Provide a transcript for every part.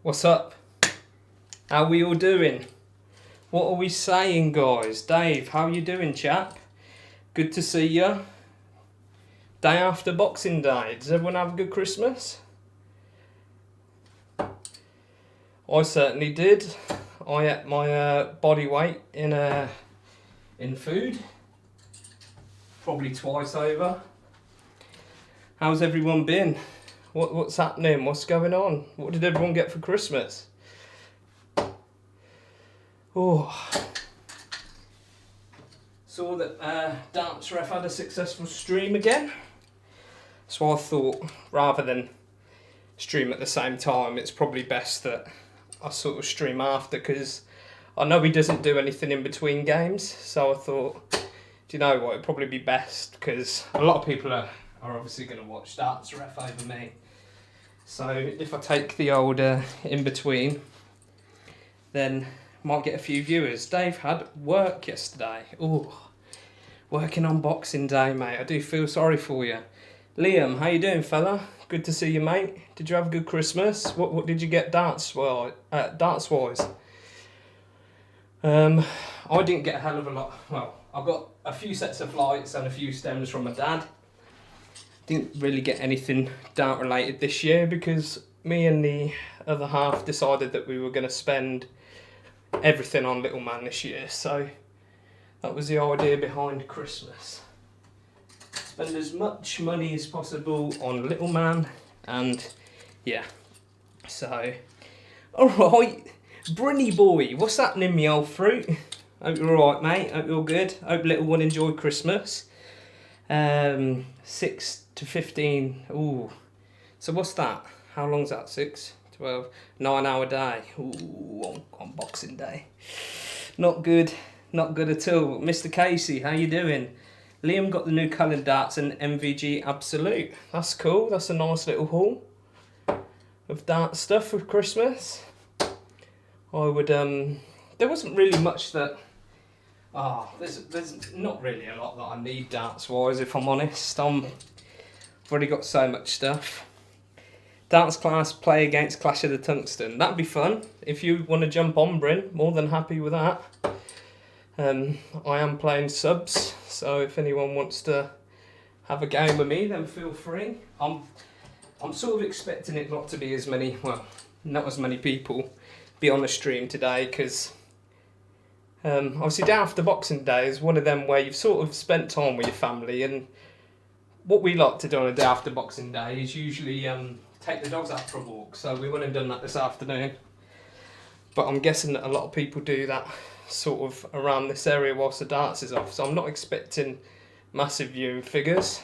What's up? How we all doing? What are we saying, guys? Dave, how you doing, chap? Good to see you. Day after Boxing Day. Does everyone have a good Christmas? I certainly did. I ate my body weight in food. Probably twice over. How's everyone been? What's happening? What's going on? What did everyone get for Christmas? Oh, saw that Dance Ref had a successful stream again. So I thought, rather than stream at the same time, it's probably best that I sort of stream after, because I know he doesn't do anything in between games. So I thought, do you know what, it'd probably be best, because a lot of people are obviously going to watch Dance Ref over me. So if I take the old in between, then might get a few viewers. Dave had work yesterday. Oh, working on Boxing Day, mate. I do feel sorry for you. Liam, how you doing, fella? Good to see you, mate. Did you have a good Christmas? What did you get darts-wise? I didn't get a hell of a lot. Well, I got a few sets of lights and a few stems from my dad. Didn't really get anything dart related this year because me and the other half decided that we were going to spend everything on Little Man this year. So that was the idea behind Christmas. Spend as much money as possible on Little Man, and yeah. So, alright, Brinny boy, what's happening, me old fruit? Hope you're alright, mate. Hope you're good. Hope little one enjoyed Christmas. 6 to 15. Ooh. So what's that? How long's that? 6, 12, 9-hour day. Ooh, on Boxing Day. Not good. Not good at all. Mr. Casey, how you doing? Liam got the new coloured darts and MVG Absolute. That's cool. That's a nice little haul of dart stuff for Christmas. I would there wasn't really much that there's not really a lot that I need darts wise, if I'm honest. I've already got so much stuff. Dance class play against Clash of the Tungsten. That'd be fun. If you want to jump on, Bryn, more than happy with that. I am playing subs, so if anyone wants to have a game with me, then feel free. I'm sort of expecting it not to be as many, well, not as many people be on the stream today, because obviously day after Boxing Day is one of them where you've sort of spent time with your family, and what we like to do on a day after Boxing Day is usually take the dogs out for a walk. So we went and done that this afternoon, but I'm guessing that a lot of people do that sort of around this area whilst the darts is off, so I'm not expecting massive viewing figures.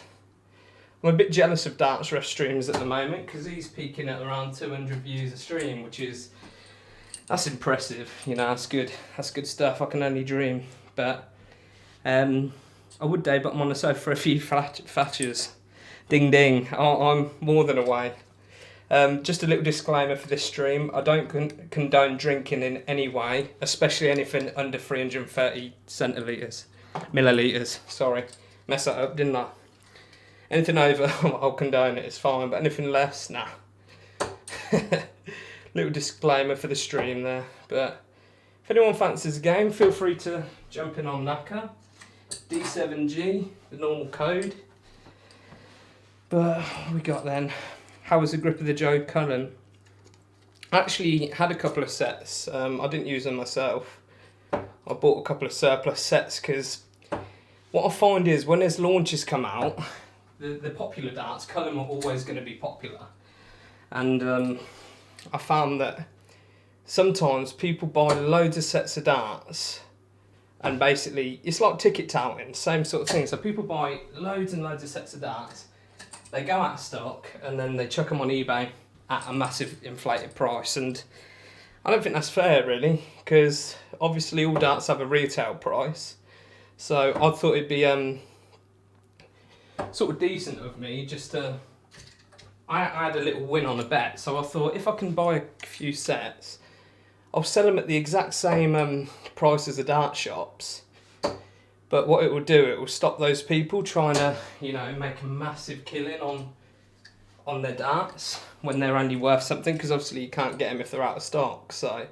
I'm a bit jealous of Darts Ref streams at the moment, because he's peaking at around 200 views a stream, which is, that's impressive, you know. That's good stuff. I can only dream. But I would day, but I'm on the sofa for a few fatches. Ding ding, I'm more than away. Just a little disclaimer for this stream: I don't condone drinking in any way, especially anything under 330 millilitres. Sorry, mess that up, didn't I? Anything over, I'll condone it, it's fine, but anything less, nah. Little disclaimer for the stream there. But if anyone fancies a game, feel free to jump in on Naka. D7G, the normal code. But what we got then? How was the grip of the Joe Cullen? I actually had a couple of sets. I didn't use them myself. I bought a couple of surplus sets, because what I find is when there's launches come out, the popular darts, Cullen are always going to be popular. And I found that sometimes people buy loads of sets of darts, and basically it's like ticket touting, same sort of thing. So people buy loads and loads of sets of darts, they go out of stock, and then they chuck them on eBay at a massive inflated price. And I don't think that's fair, really, because obviously all darts have a retail price. So I thought it'd be sort of decent of me just to, I had a little win on a bet, so I thought if I can buy a few sets, I'll sell them at the exact same price as the dart shops. But what it will do, it will stop those people trying to, you know, make a massive killing on their darts when they're only worth something, because obviously you can't get them if they're out of stock. So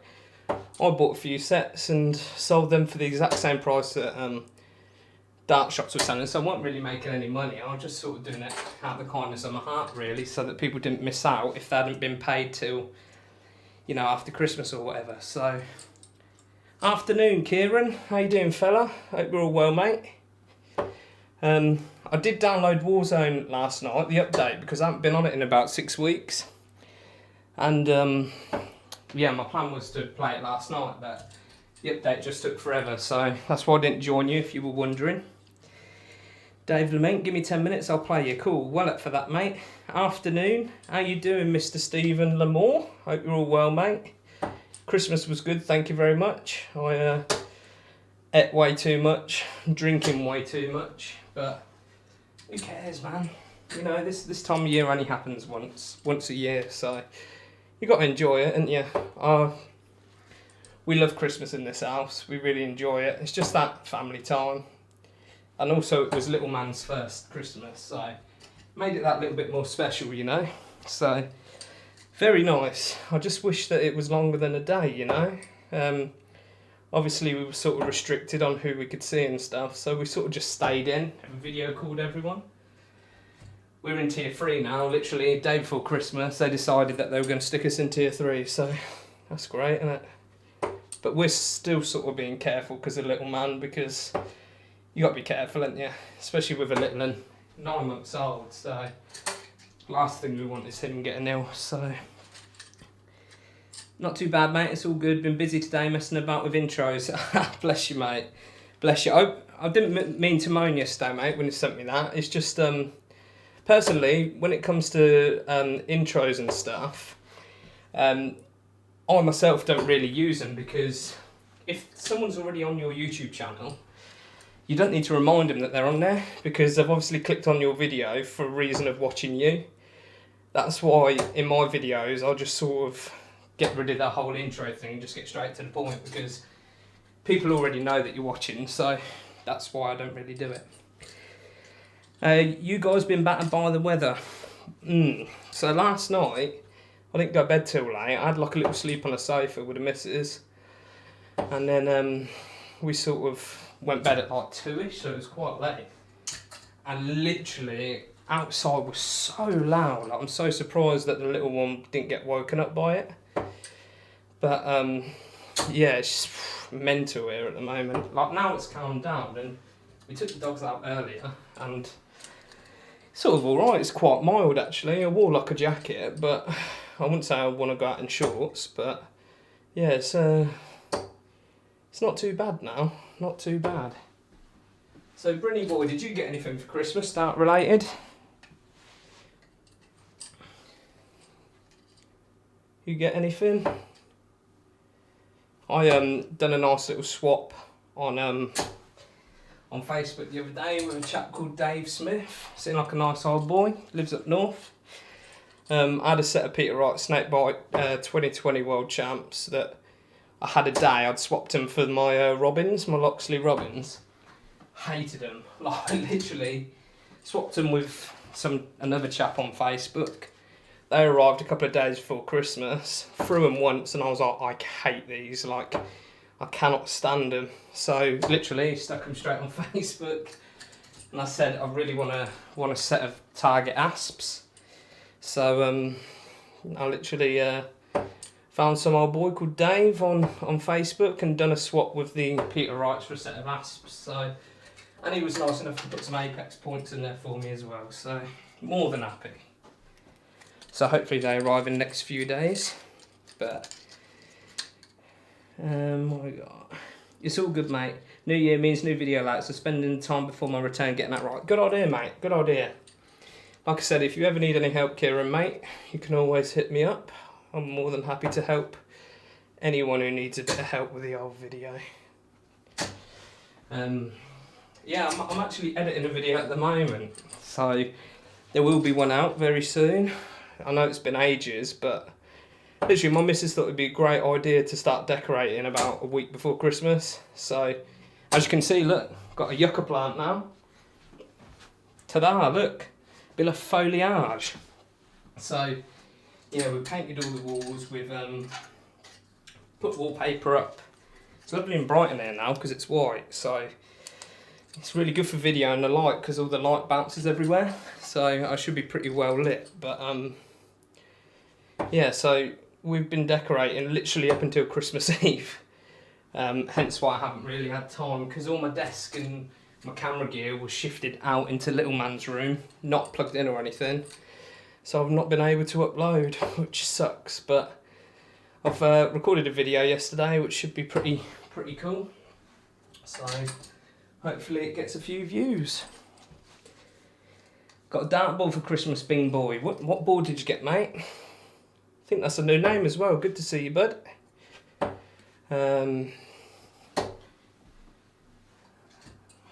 I bought a few sets and sold them for the exact same price that dart shops were selling. So I wasn't really making any money. I was just sort of doing it out of the kindness of my heart, really, so that people didn't miss out if they hadn't been paid till, you know, after Christmas or whatever. So, afternoon, Kieran. How you doing, fella? Hope you're all well, mate. I did download Warzone last night, the update, because I haven't been on it in about 6 weeks. And yeah, my plan was to play it last night, but the update just took forever, so that's why I didn't join you, if you were wondering. Dave Lament, give me 10 minutes, I'll play you. Cool, well up for that, mate. Afternoon, how you doing, Mr. Stephen Lamore? Hope you're all well, mate. Christmas was good, thank you very much. I ate way too much, drinking way too much, but who cares, man? You know, this time of year only happens once a year, so you got to enjoy it, haven't you? We love Christmas in this house, we really enjoy it. It's just that family time. And also it was little man's first Christmas, so made it that little bit more special, you know. So, very nice. I just wish that it was longer than a day, you know. Obviously we were sort of restricted on who we could see and stuff, so we sort of just stayed in and video called everyone. We're in tier 3 now, literally day before Christmas they decided that they were going to stick us in tier 3, so that's great, isn't it? But we're still sort of being careful because of little man, because you got to be careful, ain't you? Especially with a little one, 9 months old, so last thing we want is him getting ill, so. Not too bad, mate, it's all good. Been busy today messing about with intros. Bless you, mate. Bless you. I didn't mean to moan yesterday, mate, when you sent me that. It's just, personally, when it comes to intros and stuff, I myself don't really use them, because if someone's already on your YouTube channel, you don't need to remind them that they're on there, because they've obviously clicked on your video for a reason of watching you. That's why in my videos I just sort of get rid of that whole intro thing, just get straight to the point, because people already know that you're watching, so that's why I don't really do it. You guys been battered by the weather? So last night I didn't go to bed till late. I had like a little sleep on a sofa with the missus, and then we sort of went bed at like 2ish, so it was quite late. And literally outside was so loud. Like, I'm so surprised that the little one didn't get woken up by it. But yeah, it's just mental here at the moment. Like now it's calmed down, and we took the dogs out earlier, and sort of alright. It's quite mild actually. I wore like a jacket, but I wouldn't say I want to go out in shorts. But yeah, it's not too bad now. Not too bad. So, Brinny boy, did you get anything for Christmas, dart related? You get anything? I done a nice little swap on Facebook the other day with a chap called Dave Smith. Seemed like a nice old boy. Lives up north. I had a set of Peter Wright Snakebite 2020 World Champs that I had a day. I'd swapped them for my Robins, my Loxley Robins. Hated them. Like, I literally swapped them with another chap on Facebook. They arrived a couple of days before Christmas. Threw them once and I was like, I hate these. Like, I cannot stand them. So literally stuck them straight on Facebook. And I said I really want a set of Target Asps. So I literally found some old boy called Dave on Facebook and done a swap with the Peter Wrights for a set of Asps. So, and he was nice enough to put some Apex points in there for me as well. So more than happy. So hopefully they arrive in the next few days. But what we got? It's all good, mate. New year means new video likes, so spending time before my return getting that right. Good idea, mate. Good idea. Like I said, if you ever need any help, Kieran, mate, you can always hit me up. I'm more than happy to help anyone who needs a bit of help with the old video. Yeah, I'm actually editing a video at the moment, so there will be one out very soon. I know it's been ages, but literally my missus thought it'd be a great idea to start decorating about a week before Christmas. So, as you can see, look, got a yucca plant now. Ta-da, look, bit of foliage. So yeah, we painted all the walls with put wallpaper up. It's lovely and bright in there now because it's white, so it's really good for video and the light because all the light bounces everywhere. So I should be pretty well lit. But yeah, so we've been decorating literally up until Christmas Eve. Hence why I haven't really had time, because all my desk and my camera gear was shifted out into little man's room, not plugged in or anything. So I've not been able to upload, which sucks. But I've recorded a video yesterday, which should be pretty cool. So hopefully it gets a few views. Got a dartboard for Christmas, Bean Boy. What board did you get, mate? I think that's a new name as well. Good to see you, bud.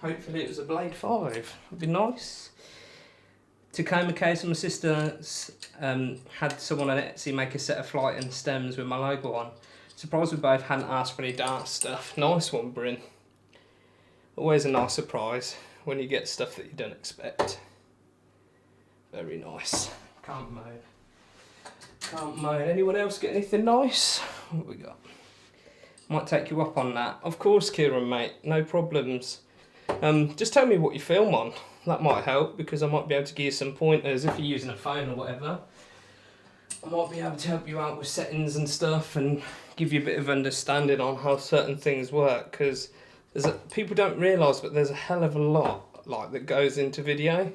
Hopefully it was a Blade 5. Would be nice. Tacoma case, my sister had someone on Etsy make a set of flight and stems with my logo on. Surprised we both hadn't asked for any dart stuff. Nice one, Bryn. Always a nice surprise when you get stuff that you don't expect. Very nice. Can't moan. Can't moan. Anyone else get anything nice? What we got? Might take you up on that. Of course, Kieran, mate. No problems. Just tell me what you film on. That might help, because I might be able to give you some pointers if you're using a phone or whatever. I might be able to help you out with settings and stuff and give you a bit of understanding on how certain things work, because people don't realise, but there's a hell of a lot that goes into video.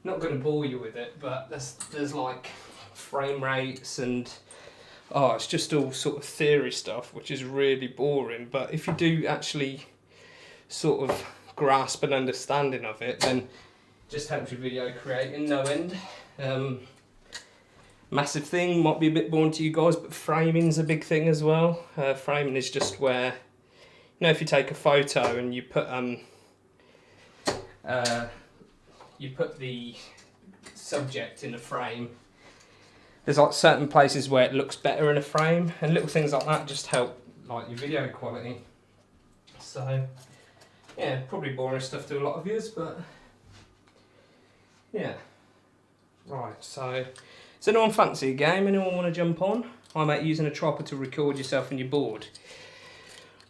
Not going to bore you with it, but there's like frame rates and it's just all sort of theory stuff, which is really boring. But if you do actually sort of grasp an understanding of it, then it just helps your video creating no end. Massive thing, might be a bit boring to you guys, but framing's a big thing as well. Framing is just where, you know, if you take a photo and you put the subject in a frame, there's like certain places where it looks better in a frame, and little things like that just help like your video quality. So yeah, probably boring stuff to a lot of yous, but yeah. Right, so does anyone fancy a game? Anyone want to jump on? I'm using a tripod to record yourself and your board.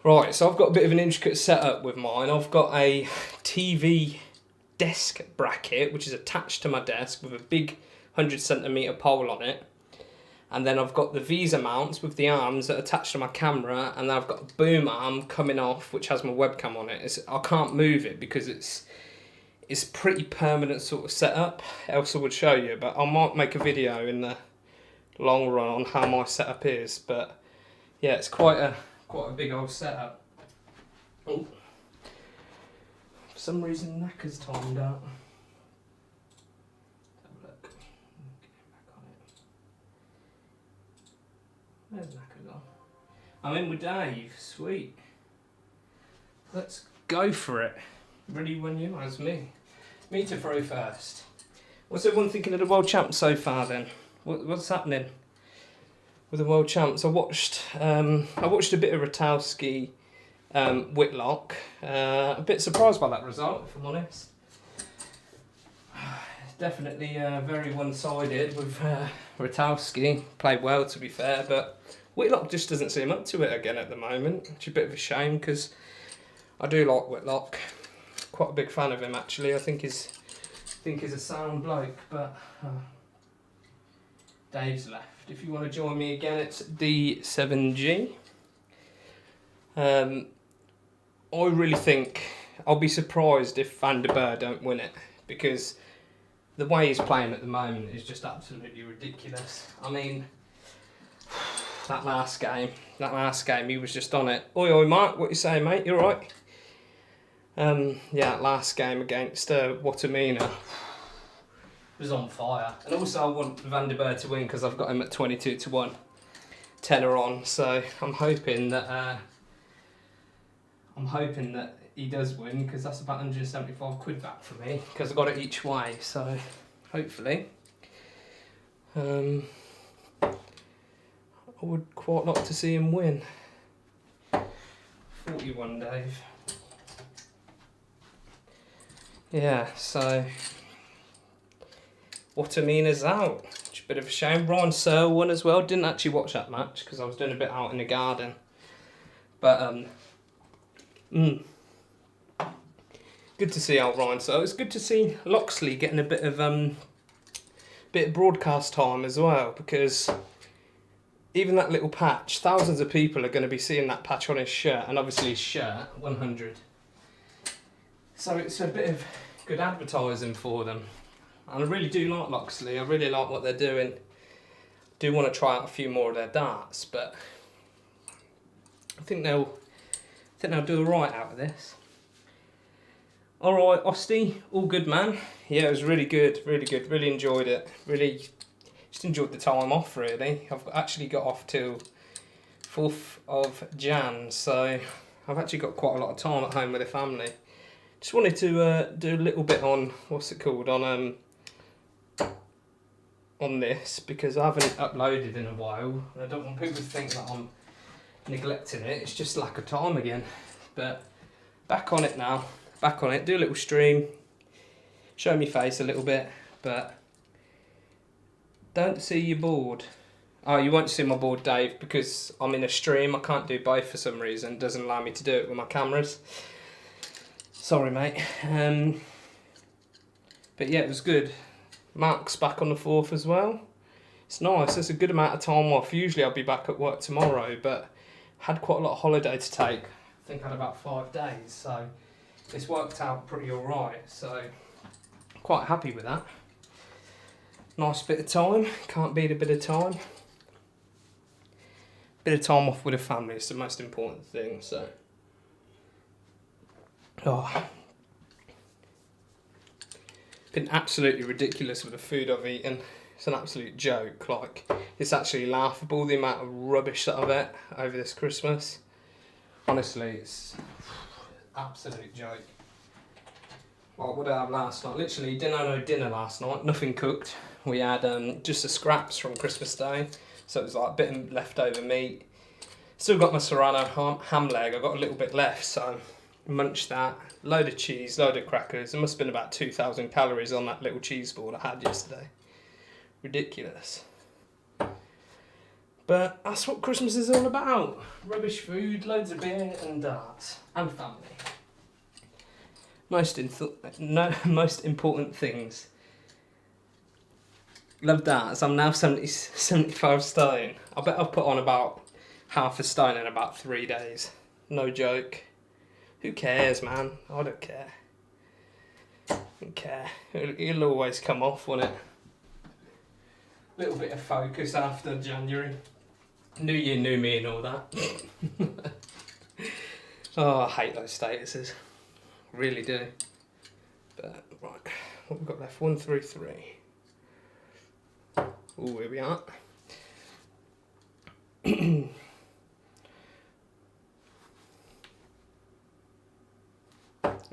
Right, so I've got a bit of an intricate setup with mine. I've got a TV desk bracket which is attached to my desk with a big 100cm pole on it, and then I've got the Visa mounts with the arms that are attached to my camera, and then I've got a boom arm coming off which has my webcam on it. I can't move it because it's pretty permanent sort of setup, else I would show you, but I might make a video in the long run on how my setup is. But yeah, it's quite a big old setup. Oh, for some reason knacker's timed out. There's knacker gone. I'm in with Dave. Sweet. Let's go for it. Ready when you are, me. Me to throw first. What's everyone thinking of the World Champs so far then? What's happening with the World Champs? I watched a bit of Ratowski, Whitlock. A bit surprised by that result, if I'm honest. Definitely very one-sided with Ratowski. Played well, to be fair, but Whitlock just doesn't seem up to it again at the moment. It's a bit of a shame because I do like Whitlock. Quite a big fan of him actually. I think he's a sound bloke, but Dave's left. If you want to join me again, it's D7G. I really think I'll be surprised if Van der Beer don't win it, because the way he's playing at the moment is just absolutely ridiculous. I mean, that last game, he was just on it. Oi, oi, Mark, what you saying, mate? You alright? Yeah, that last game against Watamina was on fire. And also I want Van der Beer to win because I've got him at 22-1, tenner on. So I'm hoping that he does win, because that's about 175 quid back for me, because I got it each way. So hopefully, I would quite like to see him win. 41, Dave. Yeah, so Watamina's out, which match. Bit of a shame. Ryan Searle won as well. Didn't actually watch that match because I was doing a bit out in the garden. But good to see old Ryan Searle. It's good to see Loxley getting a bit of broadcast time as well, because even that little patch, thousands of people are going to be seeing that patch on his shirt, and obviously his shirt 100. So it's a bit of good advertising for them. And I really do like Loxley. I really like what they're doing. Do want to try out a few more of their darts, but I think they'll do alright out of this. Alright, Osty, all good, man. Yeah, it was really good, really enjoyed it. Really just enjoyed the time off, really. I've actually got off till 4th of Jan, so I've actually got quite a lot of time at home with the family. Just wanted to do a little bit on, what's it called, on this, because I haven't uploaded in a while. I don't want people to think that I'm neglecting it. It's just lack of time again. But back on it now. Back on it. Do a little stream. Show me face a little bit. But don't see you bored. Oh, you won't see my board, Dave, because I'm in a stream. I can't do both for some reason. It doesn't allow me to do it with my cameras. Sorry, mate. But yeah, it was good. Mark's back on the 4th as well. It's nice. There's a good amount of time off. Usually I'll be back at work tomorrow, but had quite a lot of holiday to take. I think I had about 5 days, so it's worked out pretty alright. So quite happy with that. Nice bit of time. Can't beat a bit of time. Bit of time off with the family is the most important thing. So, been absolutely ridiculous with the food I've eaten. It's an absolute joke. Like, it's actually laughable the amount of rubbish that I've ate over this Christmas. Honestly, it's absolute joke. Well, what did I have last night? Literally, didn't have no dinner last night. Nothing cooked. We had just the scraps from Christmas Day. So it was like a bit of leftover meat. Still got my Serrano ham leg. I got a little bit left, so munched that. Load of cheese, load of crackers. There must have been about 2,000 calories on that little cheese board I had yesterday. Ridiculous. But that's what Christmas is all about. Rubbish food, loads of beer and darts. And family. Most important things. Love darts. I'm now 75 stone. I bet I've put on about half a stone in about 3 days. No joke. Who cares, man? I don't care. Don't care. It'll always come off, won't it? Little bit of focus after January. New year, new me and all that. Oh, I hate those statuses. Really do. But, right. What have we got left? 1 through 3. Oh, here we are.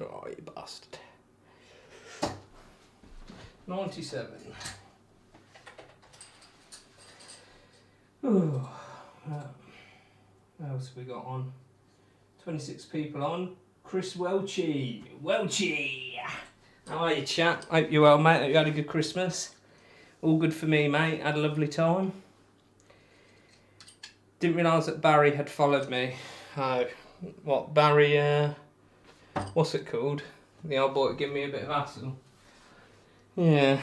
Oh, you bastard. 97. Oh, what else have we got on? 26 people on. Chris Welchie. Welchie! How are you, chap? Hope you're well, mate. Hope you had a good Christmas. All good for me, mate. Had a lovely time. Didn't realise that Barry had followed me. Oh, what, Barry, what's it called? The old boy gave me a bit of hassle. Yeah,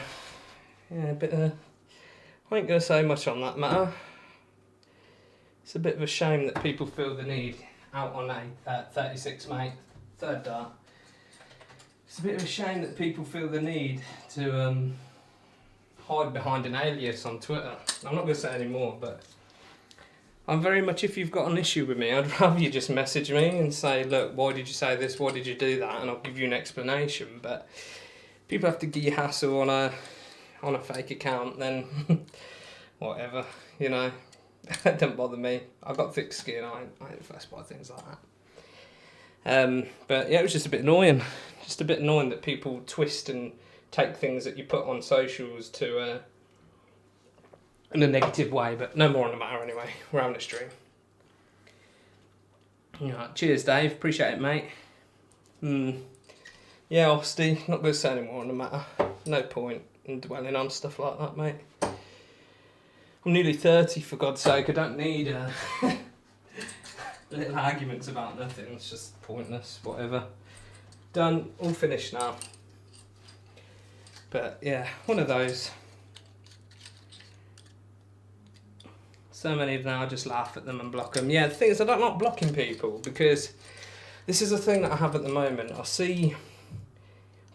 a bit of... I ain't going to say much on that matter. It's a bit of a shame that people feel the need, out on 36, mate, 3rd dart. It's a bit of a shame that people feel the need to hide behind an alias on Twitter. I'm not going to say any more, but I'm very much, if you've got an issue with me, I'd rather you just message me and say, look, why did you say this, why did you do that, and I'll give you an explanation. But people have to give you hassle on a fake account, then whatever, you know. It don't bother me. I've got thick skin, I ain't fussed by things like that. But yeah, it was just a bit annoying. Just a bit annoying that people twist and take things that you put on socials to in a negative way, but no more on the matter anyway. We're having a stream. Right, cheers, Dave. Appreciate it, mate. Yeah, Osty, not going to say any more on the matter. No point in dwelling on stuff like that, mate. I'm nearly 30, for God's sake. I don't need little arguments about nothing. It's just pointless, whatever. Done, all finished now. But yeah, one of those. So many of them, I just laugh at them and block them. Yeah, the thing is, I don't like blocking people because this is a thing that I have at the moment. I see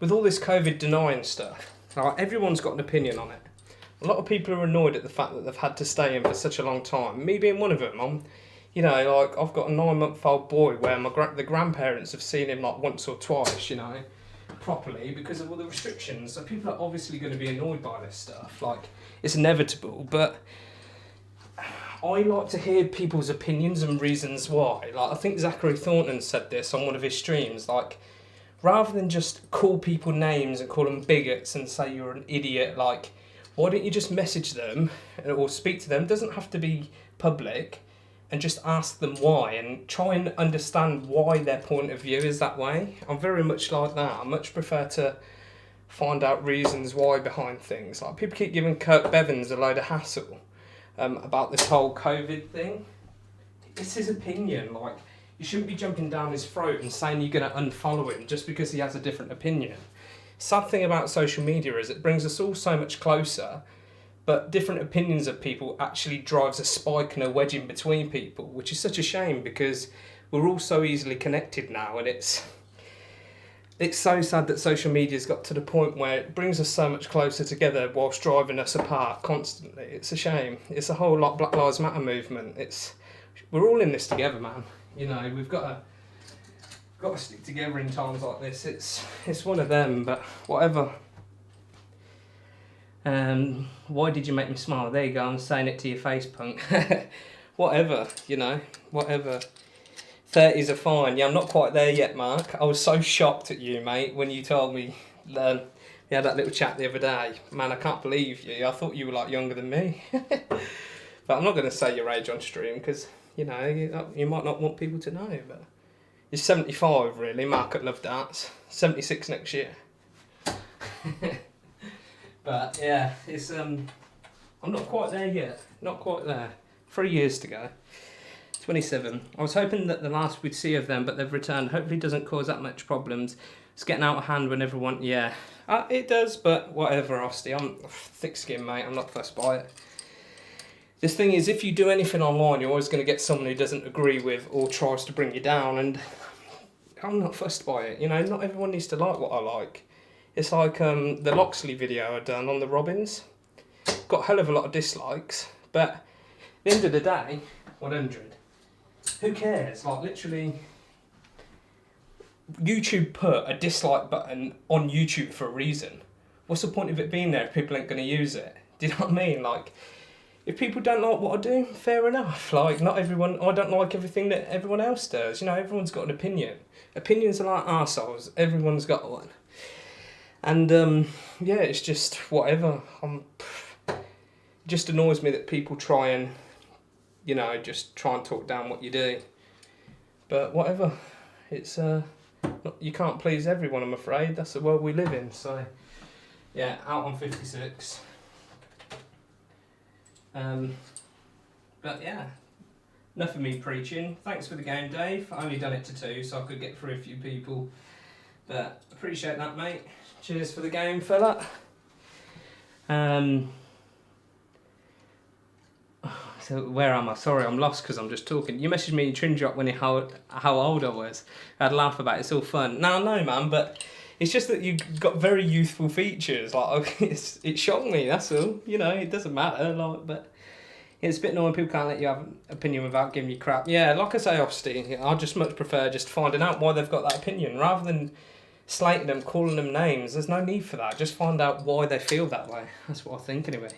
with all this COVID denying stuff, like, everyone's got an opinion on it. A lot of people are annoyed at the fact that they've had to stay in for such a long time. Me being one of them, I've got a 9-month-old boy where the grandparents have seen him like once or twice, properly because of all the restrictions. So people are obviously going to be annoyed by this stuff. Like, it's inevitable, but I like to hear people's opinions and reasons why. Like, I think Zachary Thornton said this on one of his streams. Like, rather than just call people names and call them bigots and say you're an idiot, like, why don't you just message them or speak to them? It doesn't have to be public. And just ask them why and try and understand why their point of view is that way. I'm very much like that. I much prefer to find out reasons why behind things. Like, people keep giving Kirk Bevins a load of hassle about this whole COVID thing. It's his opinion. Like, you shouldn't be jumping down his throat and saying you're going to unfollow him just because he has a different opinion. Sad thing about social media is it brings us all so much closer, but different opinions of people actually drives a spike and a wedge in between people, which is such a shame because we're all so easily connected now, and it's so sad that social media's got to the point where it brings us so much closer together whilst driving us apart constantly. It's a shame. It's a whole lot Black Lives Matter movement. We're all in this together, man. We've got to stick together in times like this. It's one of them, but whatever. Why did you make me smile? There you go, I'm saying it to your face, punk. Whatever, whatever. 30s are fine. Yeah, I'm not quite there yet, Mark. I was so shocked at you, mate, when you told me we had that little chat the other day. Man, I can't believe you. I thought you were like younger than me. But I'm not going to say your age on stream because, you might not want people to know. But you're 75, really. Mark at Love Darts. 76 next year. But yeah, it's I'm not quite there yet. Not quite there. 3 years to go. 27. I was hoping that the last we'd see of them, but they've returned. Hopefully it doesn't cause that much problems. It's getting out of hand when everyone... Yeah, it does, but whatever, Austin. I'm thick skin, mate. I'm not fussed by it. This thing is, if you do anything online, you're always going to get someone who doesn't agree with or tries to bring you down, and I'm not fussed by it. Not everyone needs to like what I like. It's like the Loxley video I done on the Robins. Got a hell of a lot of dislikes, but at the end of the day, 100. Who cares? Like, literally, YouTube put a dislike button on YouTube for a reason. What's the point of it being there if people ain't going to use it? Do you know what I mean? Like, if people don't like what I do, fair enough. Like, not everyone, I don't like everything that everyone else does. Everyone's got an opinion. Opinions are like arseholes. Everyone's got one. And, yeah, it's just whatever. It just annoys me that people try and, just try and talk down what you do. But whatever. It's, you can't please everyone, I'm afraid. That's the world we live in. So, yeah, out on 56. But, yeah, enough of me preaching. Thanks for the game, Dave. I only done it to 2, so I could get through a few people. But appreciate that, mate. Cheers for the game, fella. So where am I? Sorry, I'm lost because I'm just talking. You messaged me in Trinjot when how old I was. I had a laugh about it. It's all fun. No, man, but it's just that you got very youthful features. Like, it shocked me. That's all. It doesn't matter. Like, but it's a bit annoying. People can't let you have an opinion without giving you crap. Yeah, like I say, Austin, I just much prefer just finding out why they've got that opinion rather than slating them, calling them names. There's no need for that. Just find out why they feel that way. That's what I think, anyway.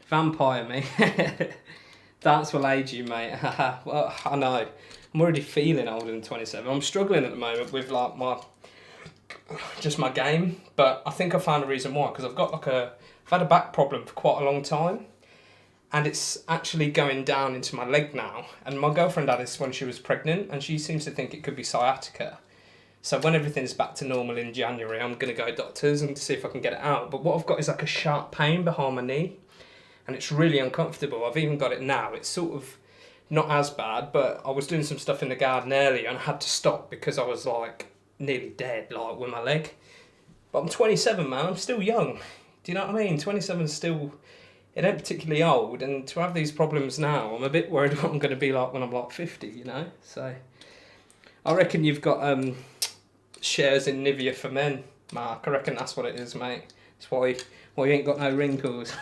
Vampire me. Dance will age you, mate. Well, I know. I'm already feeling older than 27. I'm struggling at the moment with like my game, but I think I found a reason why, because I've had a back problem for quite a long time, and it's actually going down into my leg now. And my girlfriend had this when she was pregnant, and she seems to think it could be sciatica. So when everything's back to normal in January, I'm going to go doctors and see if I can get it out. But what I've got is like a sharp pain behind my knee, and it's really uncomfortable. I've even got it now. It's sort of not as bad, but I was doing some stuff in the garden earlier and I had to stop because I was like nearly dead, like with my leg. But I'm 27, man. I'm still young. Do you know what I mean? 27 is still, it ain't particularly old, and to have these problems now, I'm a bit worried what I'm going to be like when I'm like 50, you know? So I reckon you've got shares in Nivea for men, Mark. I reckon that's what it is, mate. That's why you ain't got no wrinkles.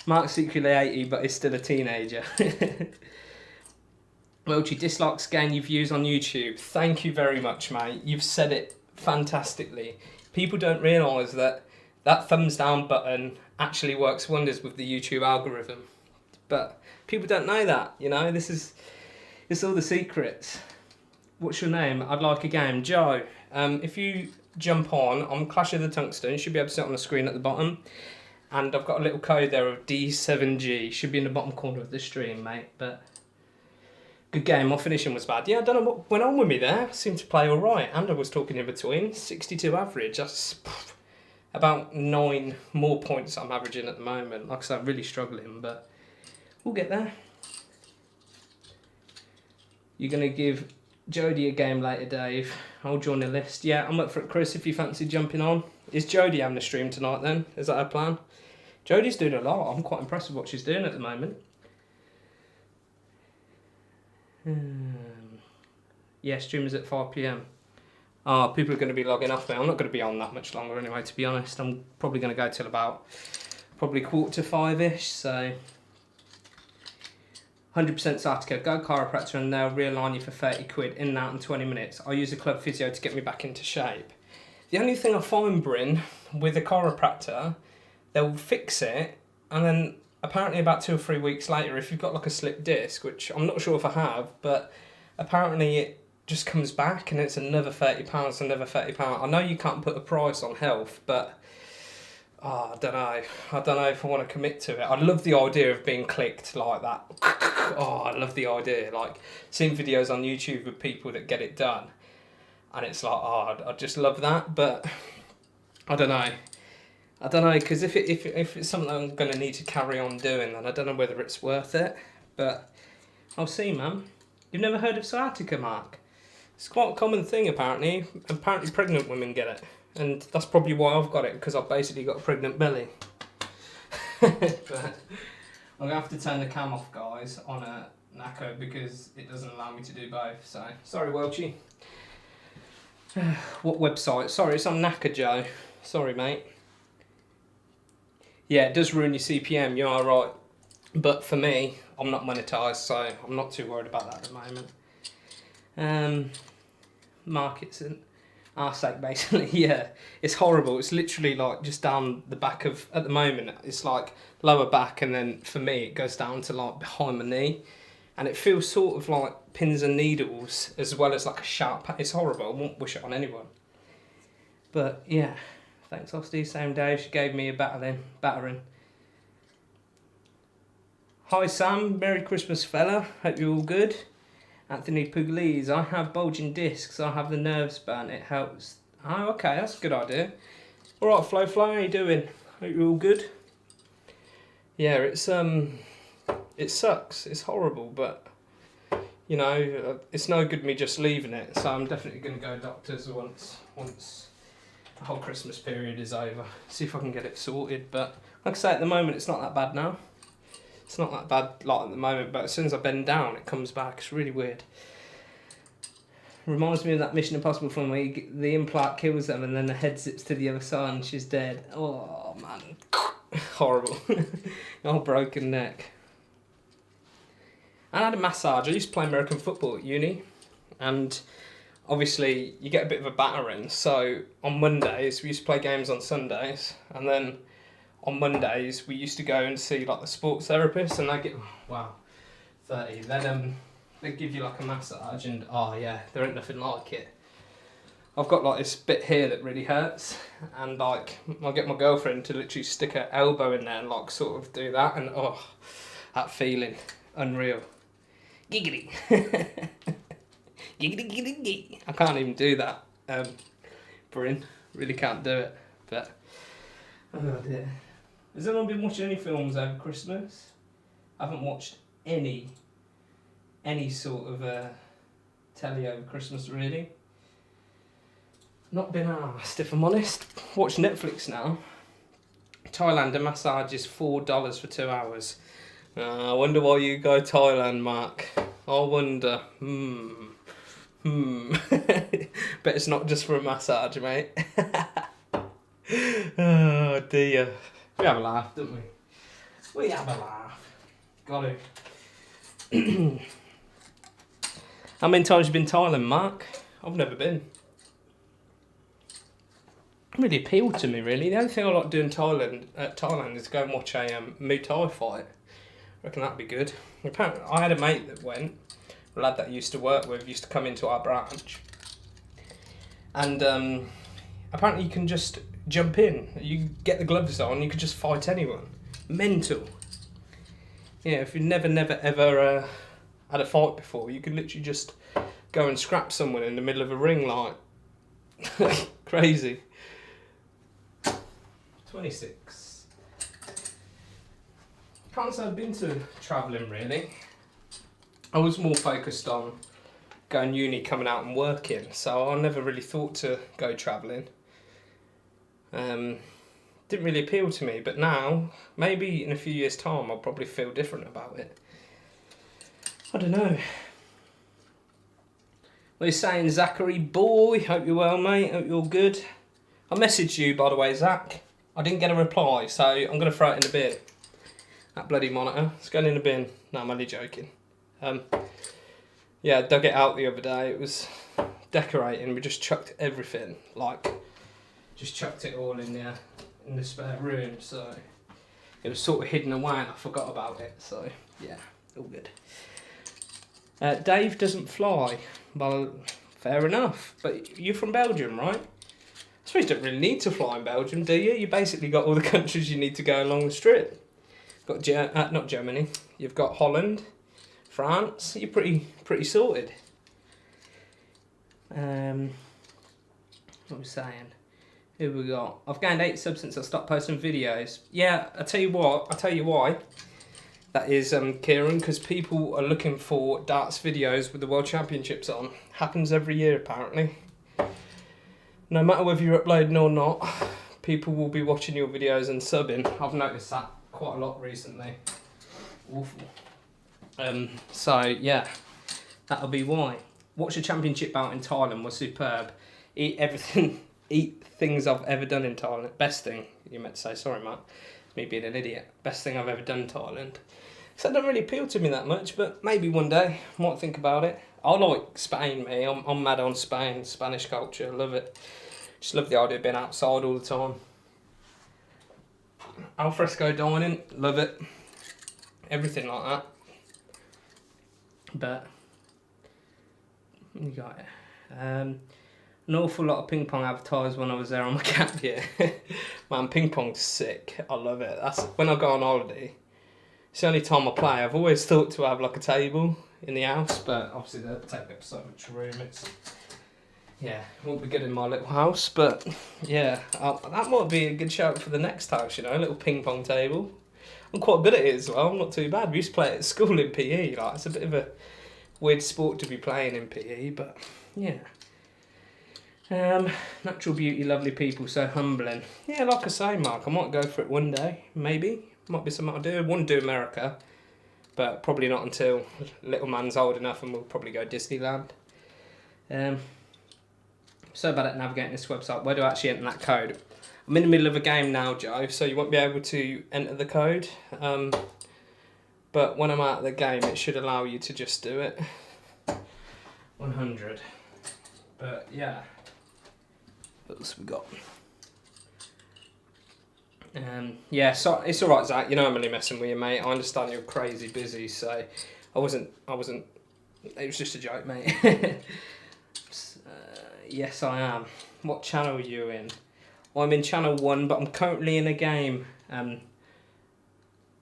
Mark's secretly 80, but he's still a teenager. Welchie, dislikes gain views on YouTube. Thank you very much, mate. You've said it fantastically. People don't realise that thumbs down button actually works wonders with the YouTube algorithm. But people don't know that, you know. It's all the secrets. What's your name? I'd like a game. Joe, if you jump on Clash of the Tungsten, you should be able to see it on the screen at the bottom. And I've got a little code there of D7G. Should be in the bottom corner of the stream, mate. But good game. My finishing was bad. Yeah, I don't know what went on with me there. I seemed to play all right. And I was talking in between. 62 average. That's about 9 more points I'm averaging at the moment. Like I said, I'm really struggling, but we'll get there. You're going to give Jodie a game later, Dave. I'll join the list. Yeah, I'm up for it, Chris, if you fancy jumping on. Is Jodie having a stream tonight then? Is that her plan? Jodie's doing a lot. I'm quite impressed with what she's doing at the moment. Yeah, stream is at 5 PM. Oh, people are going to be logging off now. I'm not going to be on that much longer anyway, to be honest. I'm probably going to go till about probably 4:45ish, so 100% sciatica. Go chiropractor and they'll realign you for 30 quid in and out in 20 minutes. I use a club physio to get me back into shape. The only thing I find, Bryn, with a chiropractor, they'll fix it, and then apparently about 2 or 3 weeks later, if you've got like a slipped disc, which I'm not sure if I have, but apparently it just comes back and it's another £30, another £30. I know you can't put a price on health, but I don't know. I don't know if I want to commit to it. I love the idea of being clicked like that. Oh, I love the idea. Like seeing videos on YouTube with people that get it done, and it's like, oh, I just love that. But I don't know. I don't know, because if it's something I'm going to need to carry on doing, then I don't know whether it's worth it. But I'll see, man. You've never heard of sciatica, Mark? It's quite a common thing, apparently. Apparently pregnant women get it. And that's probably why I've got it, because I've basically got a pregnant belly. But I'm going to have to turn the cam off, guys, on a Nacco, because it doesn't allow me to do both. So, sorry, Welchie. What website? Sorry, it's on Nacco, Joe. Sorry, mate. Yeah, it does ruin your CPM, you are right. But for me, I'm not monetised, so I'm not too worried about that at the moment. Markets and arse-ache, basically, yeah. It's horrible. It's literally like just down the back of, at the moment, it's like lower back, and then for me, it goes down to like behind my knee. And it feels sort of like pins and needles, as well as like a sharp, it's horrible. I won't wish it on anyone. But yeah. Thanks, Osty. Same day, she gave me a battering. Hi, Sam. Merry Christmas, fella. Hope you're all good. Anthony Pugliese. I have bulging discs. I have the nerves burn. It helps. Oh, okay. That's a good idea. All right, Flo. How you doing? Hope you're all good. Yeah, it sucks. It's horrible, but you know, it's no good me just leaving it. So I'm definitely going to go doctors once the whole Christmas period is over. See if I can get it sorted. But like I say, at the moment it's not that bad now. It's not that bad like at the moment, but as soon as I bend down it comes back. It's really weird. Reminds me of that Mission Impossible film where the implant kills them and then the head zips to the other side and she's dead. Oh man. Horrible. Oh, broken neck. I had a massage. I used to play American football at uni, and obviously you get a bit of a battering, so on Mondays we used to play games on Sundays, and then on Mondays we used to go and see like the sports therapist, and they get 30. Then they give you like a massage, and oh yeah, there ain't nothing like it. I've got like this bit here that really hurts, and like I'll get my girlfriend to literally stick her elbow in there and like sort of do that, and oh, that feeling, unreal. Giggity. Giggity, giggity, giggity. I can't even do that. Bryn, really can't do it. But oh dear. Has anyone been watching any films over Christmas? I haven't watched any sort of telly over Christmas really. Not been asked, if I'm honest. Watch Netflix now. Thailand, a massage is $4 for 2 hours. I wonder why you go Thailand, Mark. I wonder. Bet it's not just for a massage, mate. Oh dear. We have a laugh, don't we? We have a laugh. Got to. How many times have you been to Thailand, Mark? I've never been. It really appealed to me, really. The only thing I like doing Thailand is go and watch a Muay Thai fight. I reckon that'd be good. Apparently, I had a mate that went, a lad that I used to work with, used to come into our branch. And apparently you can just jump in. You get the gloves on, you can just fight anyone. Mental. Yeah, if you've never ever had a fight before, you can literally just go and scrap someone in the middle of a ring, like crazy. 26. Can't say I've been to travelling really. I was more focused on going uni, coming out and working, so I never really thought to go travelling. Didn't really appeal to me, but now, maybe in a few years' time, I'll probably feel different about it. I don't know. What are you saying, Zachary boy? Hope you're well, mate. Hope you're good. I messaged you, by the way, Zach. I didn't get a reply, so I'm going to throw it in the bin. That bloody monitor. It's going in the bin. No, I'm only joking. Yeah, I dug it out the other day. It was decorating. We just chucked everything, just chucked it all in the spare room. So it was sort of hidden away, and I forgot about it. So yeah, all good. Dave doesn't fly. Well, fair enough. But you're from Belgium, right? I suppose you don't really need to fly in Belgium, do you? You basically got all the countries you need to go along the strip. Got not Germany. You've got Holland, France. You're pretty sorted. What was I saying? Who we got? I've gained 8 subs since I stopped posting videos. Yeah, I tell you why. That is, Kieran, because people are looking for darts videos with the World Championships on. Happens every year, apparently. No matter whether you're uploading or not, people will be watching your videos and subbing. I've noticed that quite a lot recently. Awful. So, yeah, that'll be why. Watch the championship bout in Thailand was superb. Eat things I've ever done in Thailand. Best thing, you meant to say, sorry, Mark. Me being an idiot. Best thing I've ever done in Thailand. So that don't really appeal to me that much, but maybe one day I might think about it. I like Spain, me. I'm mad on Spain, Spanish culture. Love it. Just love the idea of being outside all the time. Alfresco dining, love it. Everything like that. But you got it. An awful lot of ping pong advertised when I was there on my gap year. Man, ping pong's sick. I love it. That's when I go on holiday. It's the only time I play. I've always thought to have like a table in the house, but obviously they take up so much room. It won't be good in my little house, but yeah, that might be a good shout for the next house, a little ping pong table. I'm quite good at it as well, I'm not too bad. We used to play it at school in PE, it's a bit of a weird sport to be playing in PE, but yeah. Natural beauty, lovely people, so humbling. Yeah, like I say, Mark, I might go for it one day, maybe. Might be something I'll do. I want to do America, but probably not until little man's old enough and we'll probably go Disneyland. So bad at navigating this website. Where do I actually enter that code? I'm in the middle of a game now, Joe, so you won't be able to enter the code. But when I'm out of the game, it should allow you to just do it. 100. But yeah. What else we got? Yeah, so it's alright, Zach. I'm only messing with you, mate. I understand you're crazy busy, so I wasn't. It was just a joke, mate. Yes, I am. What channel are you in? I'm in channel 1, but I'm currently in a game.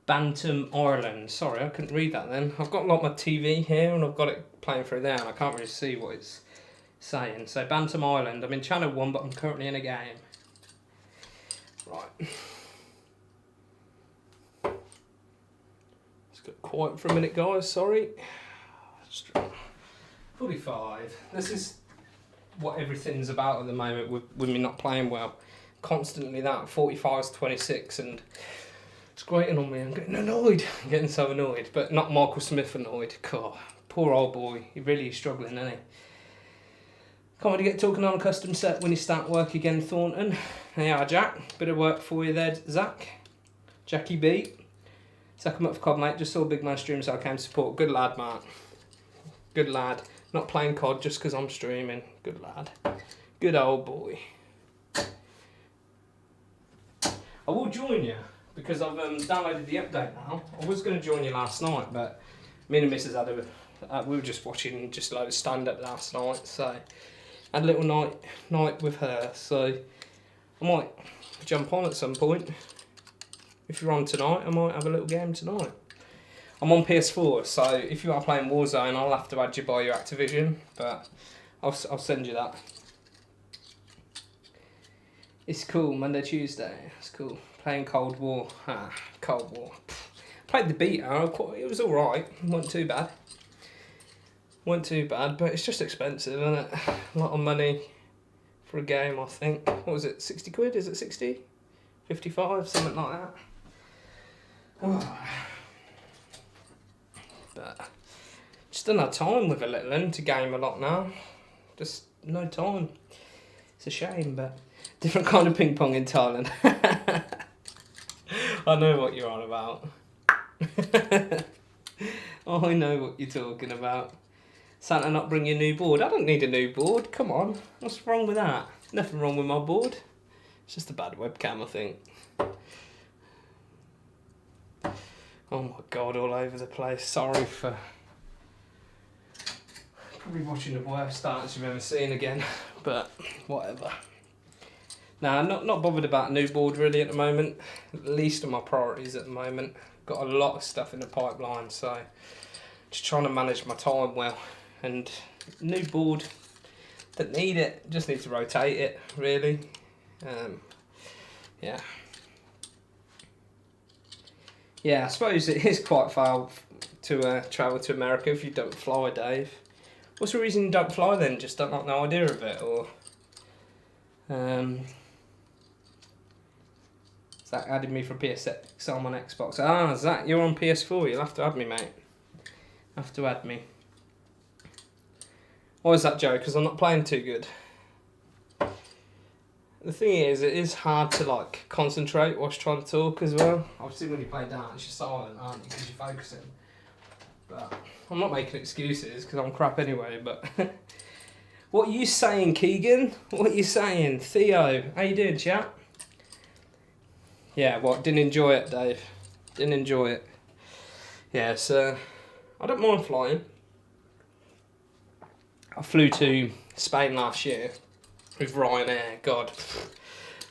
Bantam Ireland. Sorry, I couldn't read that then. I've got my TV here, and I've got it playing through there, and I can't really see what it's saying. So Bantam Island, I'm in Channel 1, but I'm currently in a game. Right. Let's get quiet for a minute, guys, sorry. 45. This is what everything's about at the moment with me not playing well. Constantly that, 45's 26, and it's grating on me. I'm getting annoyed. I'm getting so annoyed. But not Michael Smith annoyed. God, poor old boy. He really is struggling, isn't he? Can't wait to get talking on a custom set when you start work again, Thornton. There you are, Jack. Bit of work for you there, Zach. Jackie B. Second month COD, mate. Just saw Big Man stream, so I came to support. Good lad, Mark. Good lad. Not playing COD just because I'm streaming. Good lad. Good old boy. I will join you because I've downloaded the update now. I was going to join you last night, but me and the missus had we were just watching just a load of stand-up last night, so had a little night with her, so I might jump on at some point. If you're on tonight, I might have a little game tonight. I'm on PS4, so if you are playing Warzone, I'll have to add you by your Activision, but I'll send you that. It's cool, Monday, Tuesday, it's cool. Playing Cold War, Cold War. Played the beta, it was alright, wasn't too bad. Wasn't too bad, but it's just expensive, isn't it? A lot of money for a game, I think. What was it, 60 quid, is it 60? 55, something like that. Oh. But just don't have time with a little one to game a lot now. Just no time. It's a shame, but different kind of ping pong in Thailand. I know what you're on about. I know what you're talking about. Santa not bring you a new board. I don't need a new board. Come on. What's wrong with that? Nothing wrong with my board. It's just a bad webcam, I think. Oh my god, all over the place. Sorry for probably watching the worst starts you've ever seen again, but whatever. Nah, not bothered about a new board really at the moment. Least of my priorities at the moment. Got a lot of stuff in the pipeline, so just trying to manage my time well. And new board, don't need it, just need to rotate it really. Yeah. Yeah, I suppose it is quite far to travel to America if you don't fly, Dave. What's the reason you don't fly then? Just don't like no idea of it, or Zach added me for PSX. I'm on Xbox. Ah, Zach, you're on PS4. You'll have to add me, mate. Have to add me. Why is that, Joe? Because I'm not playing too good. The thing is, it is hard to like concentrate whilst trying to talk as well. Obviously, when you play dance, you're silent, aren't you? Because you're focusing. But I'm not making excuses because I'm crap anyway. But what are you saying, Keegan? What are you saying, Theo? How you doing, chat? Yeah, what? Didn't enjoy it, Dave. Didn't enjoy it. Yeah, so I don't mind flying. I flew to Spain last year with Ryanair. God,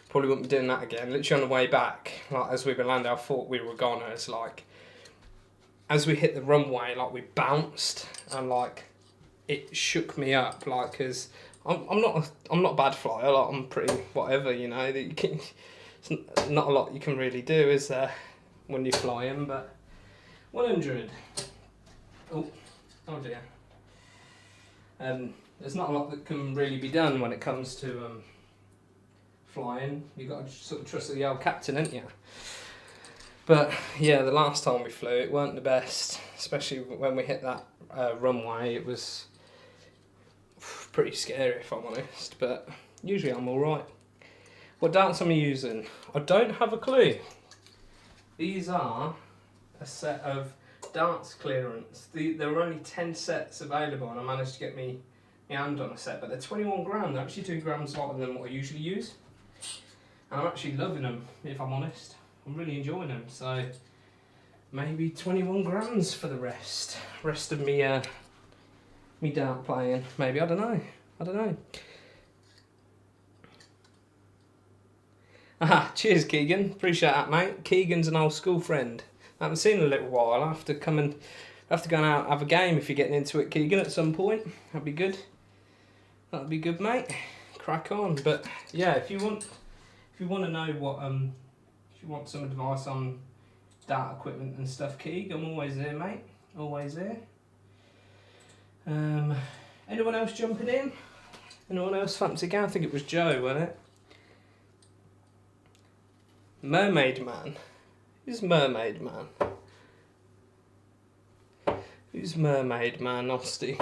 probably wouldn't be doing that again. Literally on the way back, like as we were landing, I thought we were goners. Like as we hit the runway, like we bounced and like it shook me up. Like because I'm not a bad flyer. Like I'm pretty whatever, you know. That you can, it's not a lot you can really do, is there, when you're flying? But 100. Oh dear. There's not a lot that can really be done when it comes to flying. You've got to sort of trust the old captain, ain't you? But yeah, the last time we flew, it weren't the best, especially when we hit that runway. It was pretty scary, if I'm honest, but usually I'm alright. What darts am I using? I don't have a clue. These are a set of darts clearance. There were only 10 sets available and I managed to get my hand on a set, but they're 21 gram. They're actually 2 grams lighter than what I usually use. And I'm actually loving them, if I'm honest. I'm really enjoying them, so maybe 21 grams for the rest of me me dart playing. Maybe, I don't know. Aha, cheers Keegan, appreciate that mate. Keegan's an old school friend. I haven't seen him in a little while. I'll have to go and have a game if you're getting into it, Keegan, at some point. That'd be good. That'd be good, mate. Crack on. But yeah, if you want to know what if you want some advice on dart equipment and stuff, Keeg, I'm always there, mate. Always there. Anyone else jumping in? Anyone else fancy going? I think it was Joe, wasn't it? Mermaid Man. Who's Mermaid Man? Who's Mermaid Man, Osty?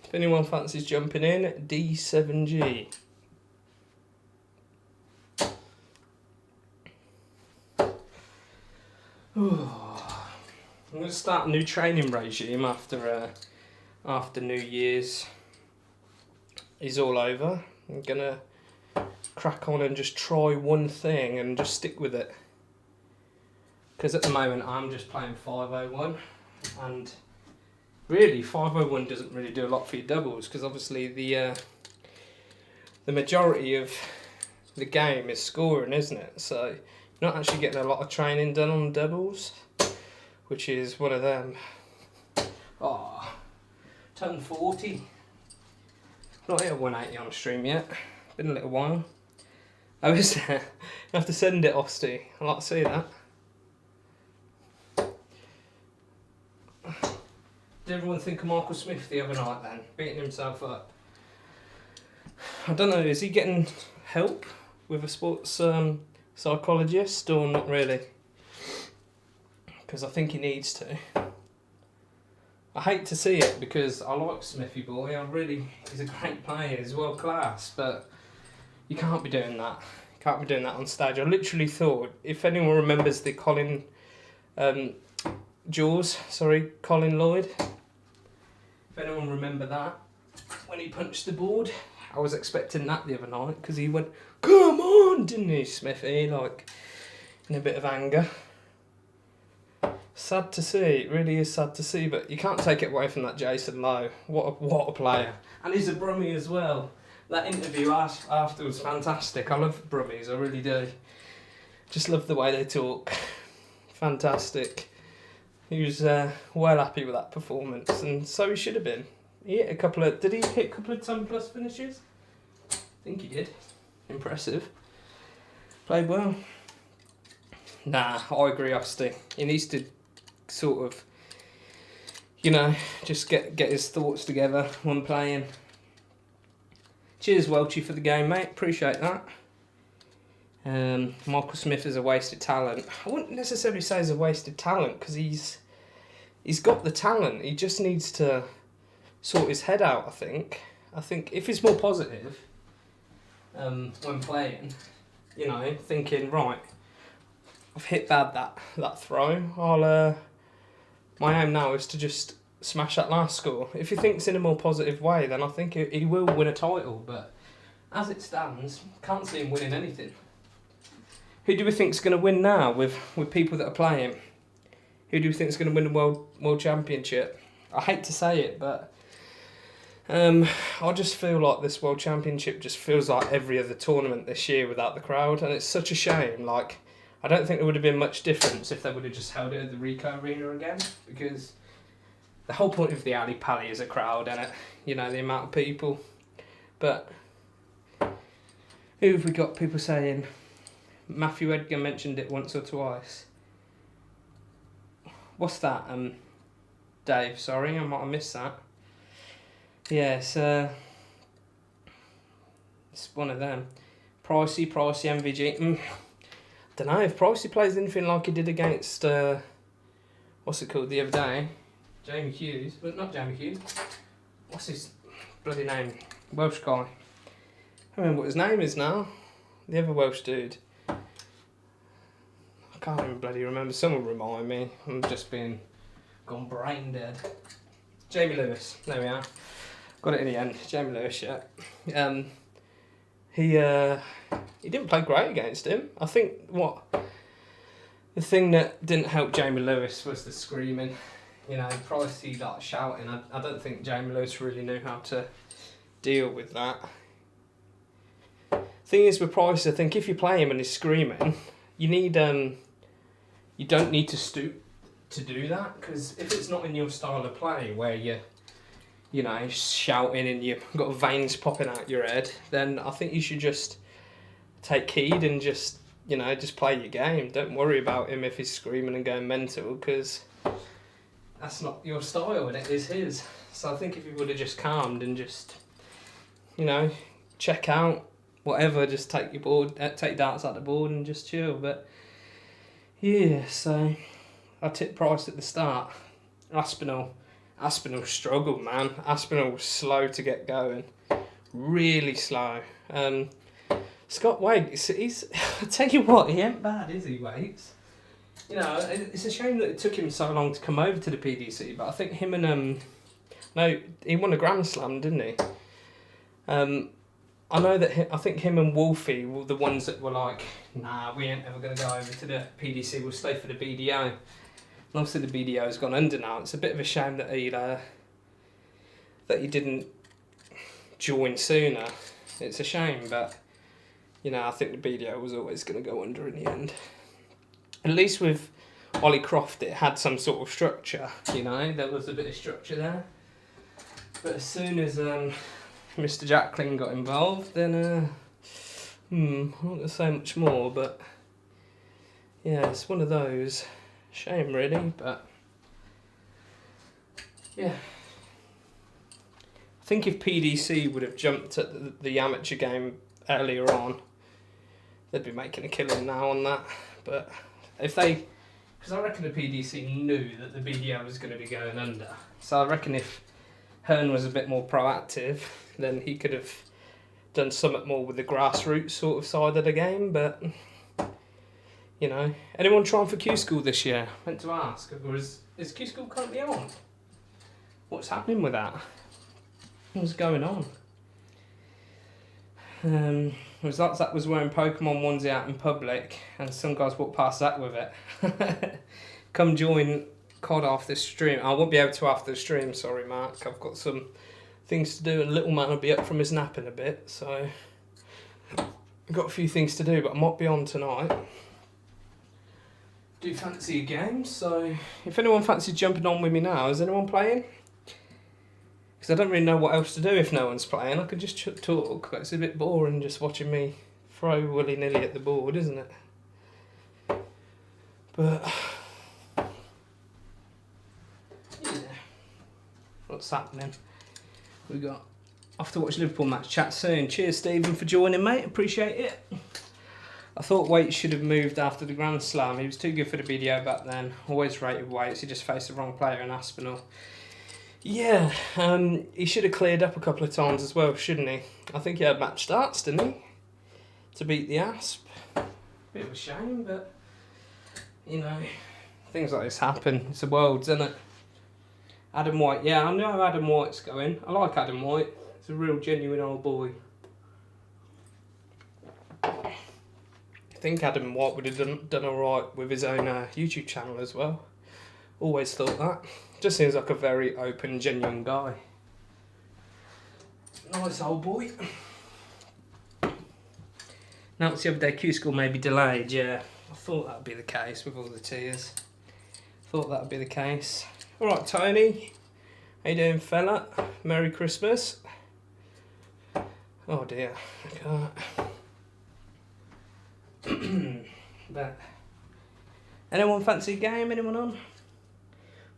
If anyone fancies jumping in, D7G. I'm going to start a new training regime after New Year's is all over. I'm going to crack on and just try one thing and just stick with it. Because at the moment I'm just playing 501, and really 501 doesn't really do a lot for your doubles, because obviously the majority of the game is scoring, isn't it? So you're not actually getting a lot of training done on doubles, which is one of them. Oh, ton 40. Not hit a 180 on stream yet. Been a little while. I was you have to send it, Osty. I'd like to see that. Did everyone think of Michael Smith the other night then? Beating himself up. I don't know, is he getting help with a sports psychologist or not really? Because I think he needs to. I hate to see it because I like Smithy boy. He's a great player. He's world class, but you can't be doing that. You can't be doing that on stage. I literally thought, if anyone remembers the Colin Lloyd. If anyone remember that, when he punched the board, I was expecting that the other night because he went, "Come on," didn't he, Smithy? Like in a bit of anger. Sad to see, it really is sad to see, but you can't take it away from that Jason Lowe. What a player. And he's a Brummie as well. That interview after was fantastic. I love Brummies, I really do. Just love the way they talk. Fantastic. He was well happy with that performance, and so he should have been. He hit a couple of... Did he hit a couple of 10 plus finishes? I think he did. Impressive. Played well. Nah, I agree, Osty. He needs to sort of, just get his thoughts together when playing. Cheers, Welchie, for the game, mate. Appreciate that. Michael Smith is a wasted talent. I wouldn't necessarily say he's a wasted talent because he's got the talent. He just needs to sort his head out, I think. I think if he's more positive when playing, thinking, right, I've hit bad that throw. My aim now is to just smash that last score. If he thinks in a more positive way, then I think he will win a title. But as it stands, can't see him winning anything. Who do we think's going to win now with people that are playing? Who do we think's going to win the world championship? I hate to say it, but I just feel like this world championship just feels like every other tournament this year without the crowd, and it's such a shame. Like, I don't think there would have been much difference if they would have just held it at the Ricoh Arena again, because the whole point of the Ali Pally is a crowd, and the amount of people. But who have we got people saying? Matthew Edgar mentioned it once or twice. What's that? Dave, sorry, I might have missed that. Yeah, it's one of them. Pricey MVG. Don't know if Pricey plays anything like he did against what's it called the other day? Jamie Hughes, but not Jamie Hughes. What's his bloody name? Welsh guy. I don't remember what his name is now. The other Welsh dude. I can't even bloody remember. Someone remind me. I'm just gone brain dead. Jamie Lewis. There we are. Got it in the end. Jamie Lewis, yeah. He didn't play great against him. I think the thing that didn't help Jamie Lewis was the screaming. Pricey like shouting. I don't think Jamie Lewis really knew how to deal with that. Thing is with Pricey, I think if you play him and he's screaming, you don't need to stoop to do that, because if it's not in your style of play where you know, shouting and you've got veins popping out your head, then I think you should just take heed and just, you know, just play your game. Don't worry about him if he's screaming and going mental, because that's not your style and it is his. So I think if he would have just calmed and just, you know, check out, whatever, just take your board, take darts out the board and just chill. But yeah, so I tipped Price at the start. Aspinall struggled, man. Aspinall was slow to get going, really slow. Scott Waits, he's I tell you what, he ain't bad, is he, Waits? You know, it's a shame that it took him so long to come over to the PDC, but I think him and no, he won a Grand Slam, didn't he? I know that I think him and Wolfie were the ones that were like, nah, we ain't ever going to go over to the PDC, we'll stay for the BDO. And obviously the BDO's gone under now. It's a bit of a shame that he didn't join sooner. It's a shame, but you know, I think the BDO was always going to go under in the end. At least with Ollie Croft, it had some sort of structure, you know, there was a bit of structure there. But as soon as Mr. Jacklin got involved, then I'm not going to say much more, but yeah, it's one of those. Shame, really, but yeah. I think if PDC would have jumped at the amateur game earlier on, they'd be making a killing now on that. But if they, because I reckon the PDC knew that the BDO was going to be going under, so I reckon if Hearn was a bit more proactive, then he could have done something more with the grassroots sort of side of the game. But you know, anyone trying for Q School this year? Meant to ask, or is Q School currently on? What's happening with that? What's going on? Was that Zach was wearing Pokemon onesie out in public, and some guys walked past Zach with it. Come join COD after the stream. I won't be able to after the stream, sorry Mark. I've got some things to do, and little man will be up from his nap in a bit, so I've got a few things to do, but I might be on tonight. Do fancy a game, so if anyone fancies jumping on with me now, is anyone playing? Because I don't really know what else to do if no one's playing. I could just talk, but it's a bit boring just watching me throw willy-nilly at the board, isn't it? But yeah, what's happening? We got off to watch Liverpool match. Chat soon. Cheers, Stephen, for joining, mate. Appreciate it. I thought Waits should have moved after the Grand Slam. He was too good for the BDO back then. Always rated Waits. He just faced the wrong player in Aspinall. Yeah, he should have cleared up a couple of times as well, shouldn't he? I think he had match starts, didn't he? To beat the Asp. Bit of a shame, but you know, things like this happen. It's the world, isn't it? Adam White. Yeah, I know how Adam White's going. I like Adam White. He's a real genuine old boy. I think Adam White would have done alright with his own YouTube channel as well. Always thought that. Just seems like a very open, genuine guy. Nice old boy. Now it's the other day, Q School may be delayed, yeah. I thought that would be the case with all the tears. Thought that would be the case. Alright, Tony. How you doing, fella? Merry Christmas. Oh dear, I can't. But anyone fancy a game? Anyone on?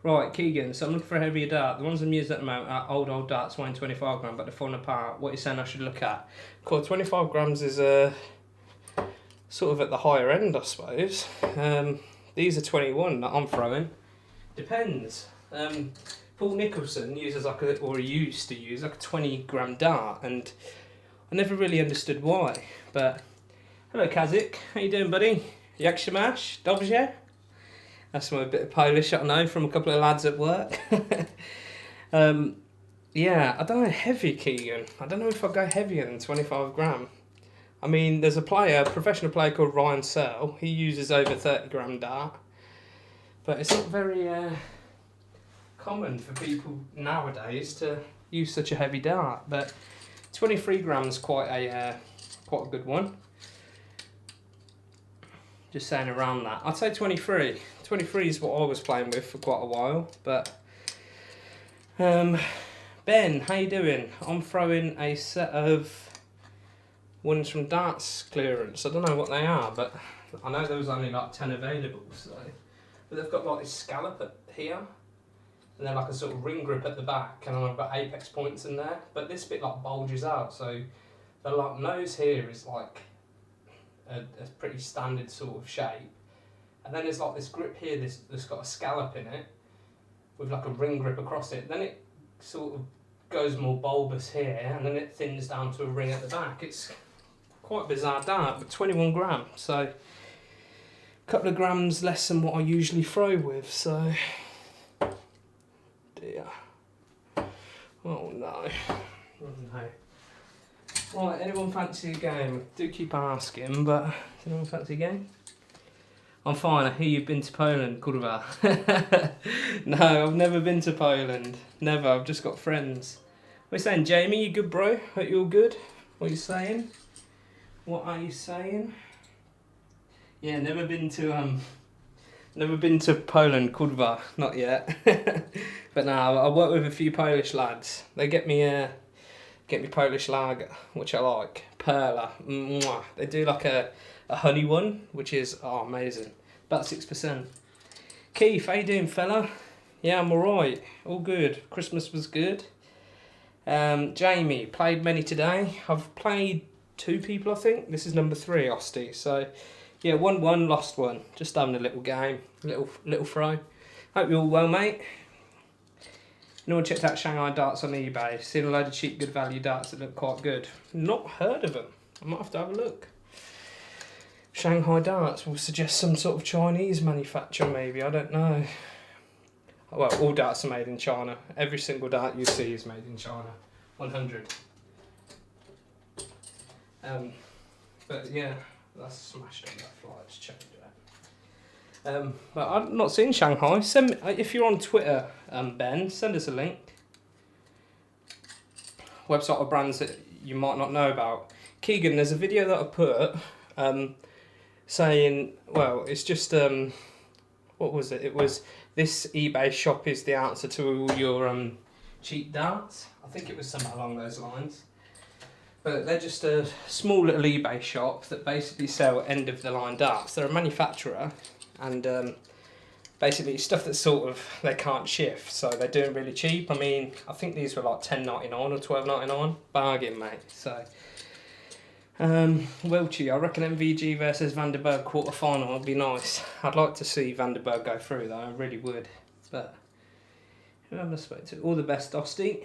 Right, Keegan, so I'm looking for a heavier dart. The ones I'm using at the moment are old darts weighing 25 grams, but they're falling apart. What are you saying I should look at? Cool, 25 grams is sort of at the higher end, I suppose. These are 21 that I'm throwing. Depends. Paul Nicholson uses he used to use like a 20 gram dart, and I never really understood why. But hello, Kazik. How you doing, buddy? Jak się masz? Dobrze? That's my bit of Polish, I know, from a couple of lads at work. Yeah, I don't know, heavy, Keegan. I don't know if I'll go heavier than 25 gram. I mean, there's a professional player called Ryan Searle. He uses over 30 gram dart. But it's not very common for people nowadays to use such a heavy dart. But 23 grams quite a good one. Just saying around that. I'd say 23. 23 is what I was playing with for quite a while, but Ben, how you doing? I'm throwing a set of ones from darts clearance. I don't know what they are, but I know there was only like 10 available. So, but they've got like this scallop at here, and then like a sort of ring grip at the back, and I've got apex points in there. But this bit like bulges out, so the like nose here is like a pretty standard sort of shape, and then there's like this grip here that's got a scallop in it with like a ring grip across it. Then it sort of goes more bulbous here, and then it thins down to a ring at the back. It's quite bizarre dart, but 21 grams, so a couple of grams less than what I usually throw with, so dear. Oh no. Oh no. Right, anyone fancy a game? I do keep asking, but does anyone fancy a game? I'm fine, I hear you've been to Poland, kurwa. No, I've never been to Poland. Never, I've just got friends. What are you saying, Jamie? You good, bro? Hope you're all good? What are you saying? What are you saying? Yeah, never been to Poland, kurwa. Not yet. But no, I work with a few Polish lads. They get me Polish lager, which I like. Perla. Mwah. They do like a honey one, which is amazing. About 6%. Keith, how you doing, fella? Yeah, I'm alright. All good. Christmas was good. Jamie, played many today. I've played 2 people, I think. This is number 3, Osty. So, yeah, 1-1, lost 1. Just having a little game. Little throw. Hope you're all well, mate. No one checked out Shanghai darts on eBay. Seen a load of cheap, good value darts that look quite good. Not heard of them. I might have to have a look. Shanghai darts will suggest some sort of Chinese manufacturer, maybe. I don't know. Well, all darts are made in China. Every single dart you see is made in China. 100. But yeah, that's smashed on that fly. Let's change that. But I've not seen Shanghai. Send me, if you're on Twitter, Ben, send us a link. Website of brands that you might not know about. Keegan, there's a video that I put saying, well, it's just, what was it? It was, this eBay shop is the answer to all your cheap darts. I think it was something along those lines. But they're just a small little eBay shop that basically sell end-of-the-line darts. They're a manufacturer, and basically stuff that sort of they can't shift, so they're doing really cheap. I mean, I think these were like $10.99 or $12.99. Bargain, mate. So, Welchie, I reckon MVG versus Vanderberg quarter-final would be nice. I'd like to see Vanderberg go through, though. I really would. But who have I spoken to? All the best, Osty.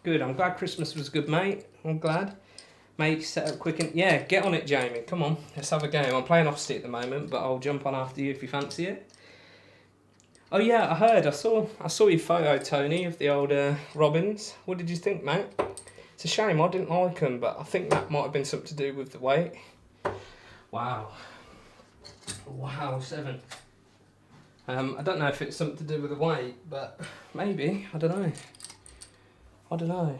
Good. I'm glad Christmas was good, mate. I'm glad. Mate, set up quick and... Yeah, get on it, Jamie. Come on. Let's have a game. I'm playing Osty at the moment, but I'll jump on after you if you fancy it. Oh, yeah, I heard. I saw your photo, Tony, of the old Robins. What did you think, mate? It's a shame. I didn't like them, but I think that might have been something to do with the weight. Wow. Wow, 7. I don't know if it's something to do with the weight, but maybe. I don't know. I don't know.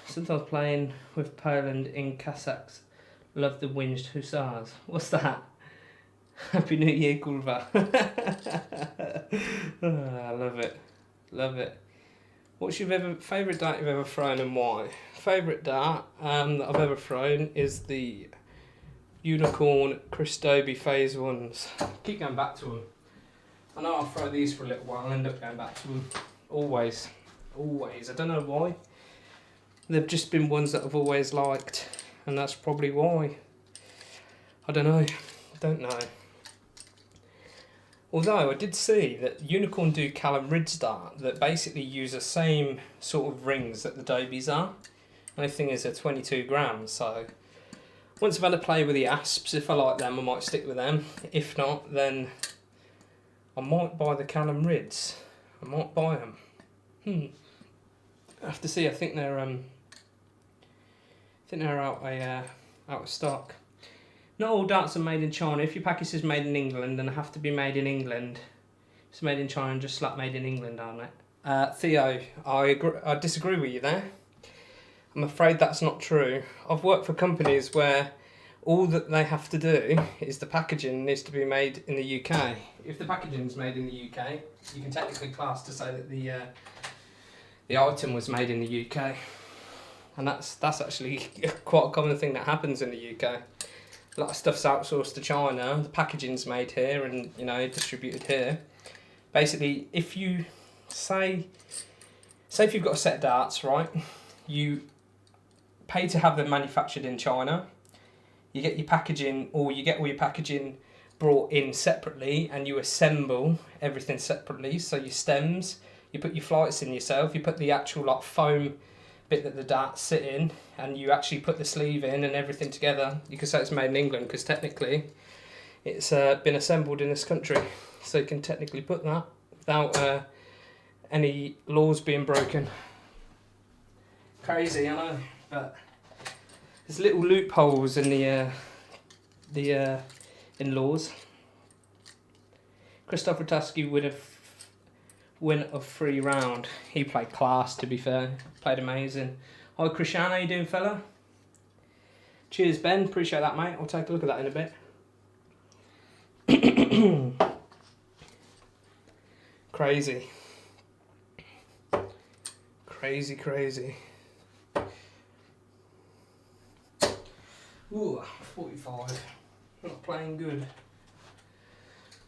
Since I was playing with Poland in Kazakhs, love the winged hussars. What's that? Happy New Year, kurwa. I love it. Love it. What's your favourite dart you've ever thrown and why? Favourite dart that I've ever thrown is the Unicorn Christobi Phase 1s. Keep going back to them. I know I'll throw these for a little while and end up going back to them. Always. Always. I don't know why. They've just been ones that I've always liked, and that's probably why. I don't know. Don't know. Although I did see that Unicorn do Callum Rid's dart that basically use the same sort of rings that the Dobies are. Only thing is they're 22 grams, so once I've had a play with the Asps, if I like them I might stick with them. If not, then I might buy the Callum Rids. I might buy them. I have to see. I think they're out of stock. Not all darts are made in China. If your package is made in England, then they have to be made in England. If it's made in China, just slap made in England, aren't they? Theo, I disagree with you there. I'm afraid that's not true. I've worked for companies where all that they have to do is the packaging needs to be made in the UK. If the packaging is made in the UK, you can technically class to say that the item was made in the UK, and that's actually quite a common thing that happens in the UK. A lot of stuff's outsourced to China. The packaging's made here and distributed here. Basically, if you say if you've got a set of darts, right, you pay to have them manufactured in China. You get your packaging, or you get all your packaging brought in separately, and you assemble everything separately. So your stems, you put your flights in yourself, you put the actual like foam bit that the darts sit in, and you actually put the sleeve in and everything together. You can say it's made in England because technically it's been assembled in this country. So you can technically put that without any laws being broken. Crazy, I know, but there's little loopholes in the in laws. Christopher Tusky would have win of 3 round. He played class, to be fair. Played amazing. Hi Krishan, how you doing, fella? Cheers, Ben. Appreciate that, mate. I'll take a look at that in a bit. Crazy. Crazy. Ooh, 45. Not playing good.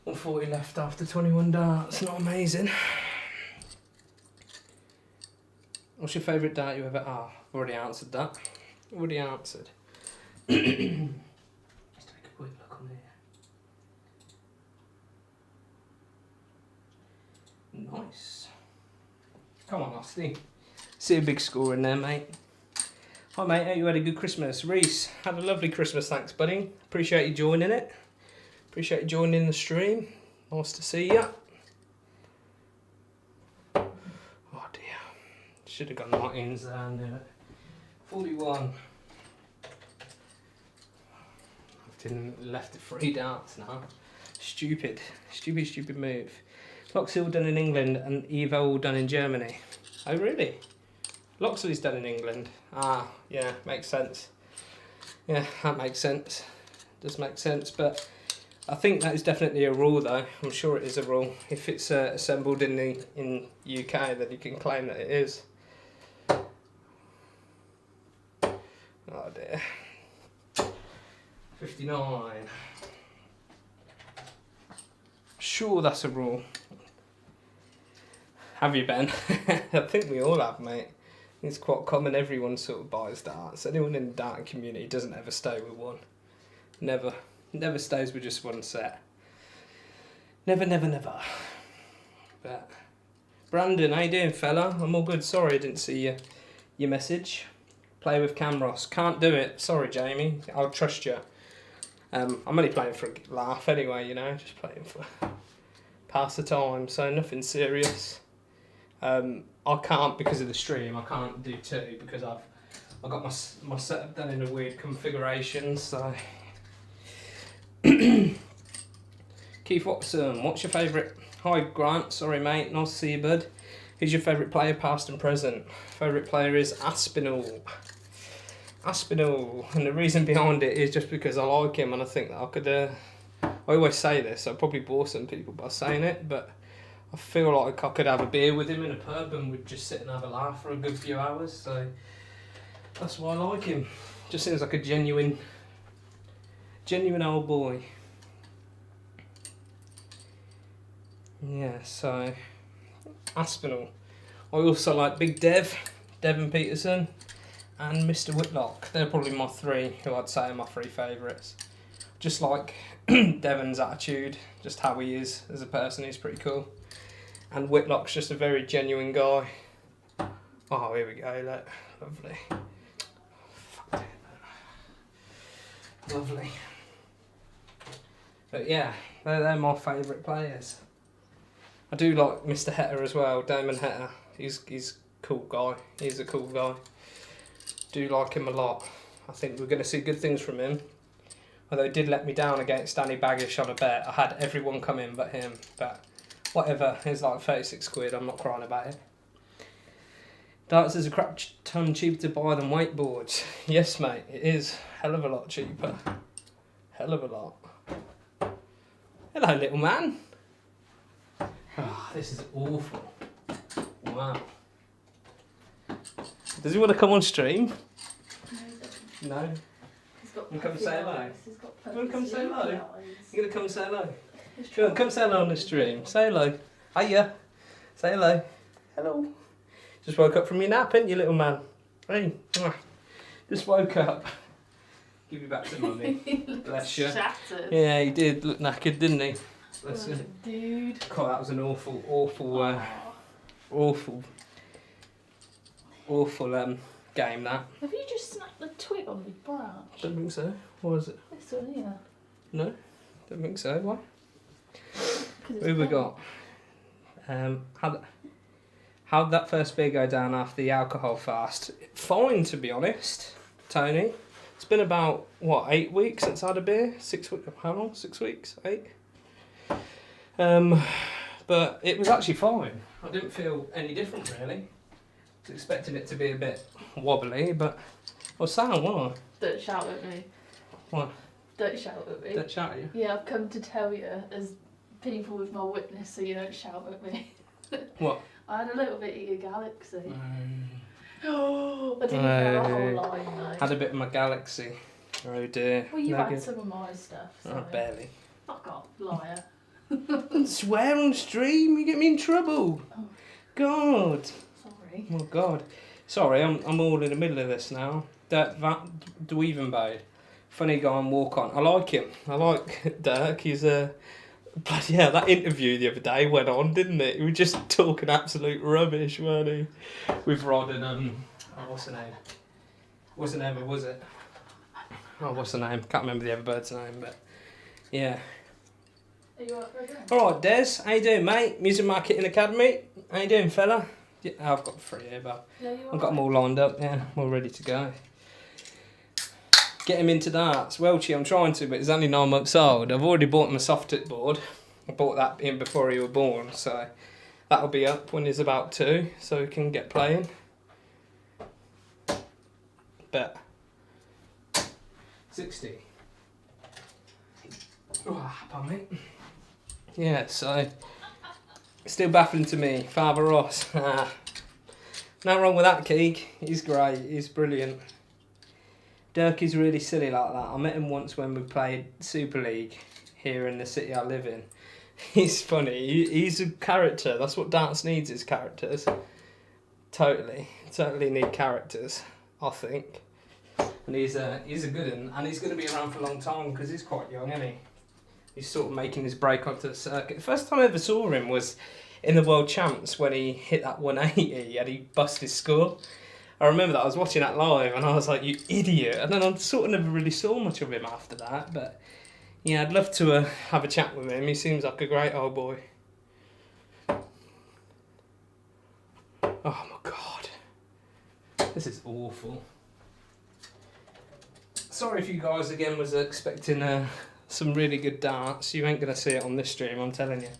140 left after 21 darts. Not amazing. What's your favourite dart you ever... Oh, I've already answered that. Already answered. Let's take a quick look on here. Nice. Come on, Austin. See a big score in there, mate. Hi, mate. Hope you had a good Christmas. Reese, had a lovely Christmas. Thanks, buddy. Appreciate you joining it. Appreciate you joining the stream. Nice to see you. Oh, dear. Should have gone 19s there and did it. 41. I've left it 3 darts now. Stupid move. Loxley all done in England and Evo all done in Germany. Oh, really? Loxley's done in England. Ah, yeah, makes sense. Yeah, that makes sense. Does make sense, but I think that is definitely a rule, though. I'm sure it is a rule. If it's assembled in the UK, then you can claim that it is. Oh dear. 59. Sure, that's a rule. Have you, Ben? I think we all have, mate. It's quite common. Everyone sort of buys darts. Anyone in the darting community doesn't ever stay with one. Never stays with just one set. Never. But Brandon, how you doing, fella? I'm all good. Sorry I didn't see your message. Play with Camros. Can't do it. Sorry, Jamie. I'll trust you. I'm only playing for a laugh anyway, just playing for pass the time, so nothing serious. I can't, because of the stream, I can't do 2 because I've got my setup done in a weird configuration, so... Keith Watson, what's your favourite? Hi Grant, sorry mate, nice to see you, bud. Who's your favourite player, past and present? Favourite player is Aspinall, and the reason behind it is just because I like him and I think that I could... I always say this, I probably bore some people by saying it, but I feel like I could have a beer with him in a pub and we'd just sit and have a laugh for a good few hours, so that's why I like him. Just seems like a genuine old boy. Yeah, so Aspinall. I also like Big Devon Peterson, and Mr. Whitlock. They're probably my 3 who I'd say are my 3 favourites. Just like Devon's attitude, just how he is as a person, he's pretty cool. And Whitlock's just a very genuine guy. Oh, here we go, look. Lovely. Fuck it. Lovely. But yeah, they're my favourite players. I do like Mr. Hetter as well, Damon Hetter. He's a cool guy. He's a cool guy. Do like him a lot. I think we're going to see good things from him. Although he did let me down against Danny Baggish on a bet. I had everyone come in but him. But whatever, it's like 36 quid, I'm not crying about it. Darts is a crap ton cheaper to buy than wakeboards. Yes, mate, it is. Hell of a lot cheaper. Hell of a lot. Hello, little man. Oh, this is awful. Wow. Does he want to come on stream? No. He's got You come say hello? eyes. He's got You want to come say hello? eyes. You gonna come say hello? Sure, come say hello on the stream. Say hello. Hiya. Say hello. Hello. Just woke up from your nap, ain't you, little man? Hey. Mwah. Just woke up. Give you back to mummy. Bless you. Shattered. Yeah, he did look knackered, didn't he? Bless him. Dude. God, that was an awful game, that. Have you just snapped the twig on the branch? Don't think so. What was it? This one here. No? Don't think so. What? 'Cause it's Who we gone. got? How'd that first beer go down after the alcohol fast? Fine, to be honest, Tony. It's been about, 8 weeks since I had a beer? 6 weeks? How long? 6 weeks? 8? But it was actually fine. I didn't feel any different, really. I was expecting it to be a bit wobbly, but... Well, Sam, what? Don't shout at me. What? Don't shout at me. Don't shout at you? Yeah, I've come to tell you, as people with my witness, so you don't shout at me. What? I had a little bit of your galaxy. Mm. Oh, I didn't have a whole line though. Had a bit of my galaxy. Oh dear. Well, you've No had good. some of my stuff. So. Oh, barely. Fuck off, liar. Don't swear on stream, you get me in trouble. Oh. God. Sorry. Oh God. Sorry, I'm all in the middle of this now. That Dweevenbode. Funny guy on Walk On. I like him. I like Dirk. He's a... Bloody hell, that interview the other day went on, didn't it? He was just talking absolute rubbish, weren't he? With Rod and, what's her name? What's her name, was it? Oh, what's her name? Can't remember the other bird's name, but... Yeah. Are you up again? Alright, Des, how you doing, mate? Music Marketing Academy. How you doing, fella? Yeah, I've got 3 here, but I've got them all lined up, yeah. I'm all ready to go. Get him into darts. Welchie, I'm trying to, but he's only 9 months old. I've already bought him a soft tip board. I bought that in before he was born, so that'll be up when he's about 2, so he can get playing. But 60. Oh, pardon me. Yeah, so still baffling to me, Father Ross. Nothing wrong with that, Keeg. He's great. He's brilliant. Dirk is really silly like that. I met him once when we played Super League here in the city I live in. He's funny. He's a character. That's what dance needs, is characters. Totally need characters, I think. And he's a good one, and he's going to be around for a long time because he's quite young, isn't he? He's sort of making his break onto the circuit. The first time I ever saw him was in the World Champs when he hit that 180 and he bust his score. I remember that, I was watching that live and I was like, you idiot. And then I sort of never really saw much of him after that. But yeah, I'd love to have a chat with him. He seems like a great old boy. Oh my God. This is awful. Sorry if you guys again was expecting some really good darts. You ain't going to see it on this stream, I'm telling you.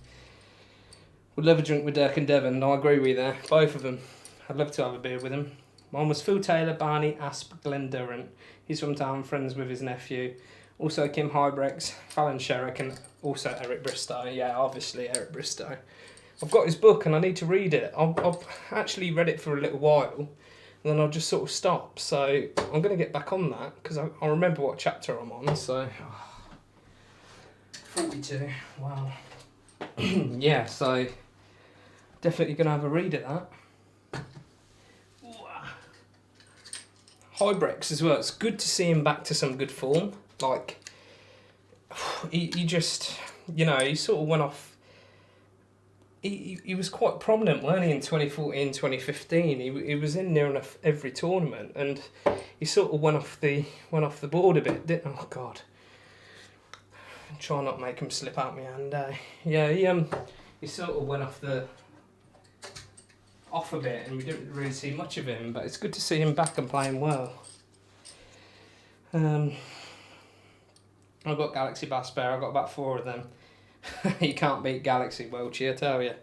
Would love a drink with Dirk and Devon. No, I agree with you there. Both of them. I'd love to have a beer with them. Mine was Phil Taylor, Barney, Asp, Glenn Durrant. He's from town, friends with his nephew. Also Kim Hybrex, Fallon Sherrick, and also Eric Bristow. Yeah, obviously Eric Bristow. I've got his book and I need to read it. I've actually read it for a little while and then I'll just sort of stop. So I'm going to get back on that because I remember what chapter I'm on. So 42, wow. Yeah, so definitely going to have a read at that. Hybrex as well. It's good to see him back to some good form. Like, he just, you know, he sort of went off. He was quite prominent, weren't he, in 2014, 2015. He was in near enough every tournament, and he sort of went off the board a bit, didn't? Oh God. Try not to make him slip out my hand. Yeah, he sort of went off a bit, and we didn't really see much of him. But it's good to see him back and playing well. I've got Galaxy Bass Bear. I've got about 4 of them. You can't beat Galaxy Welchie, I tell you.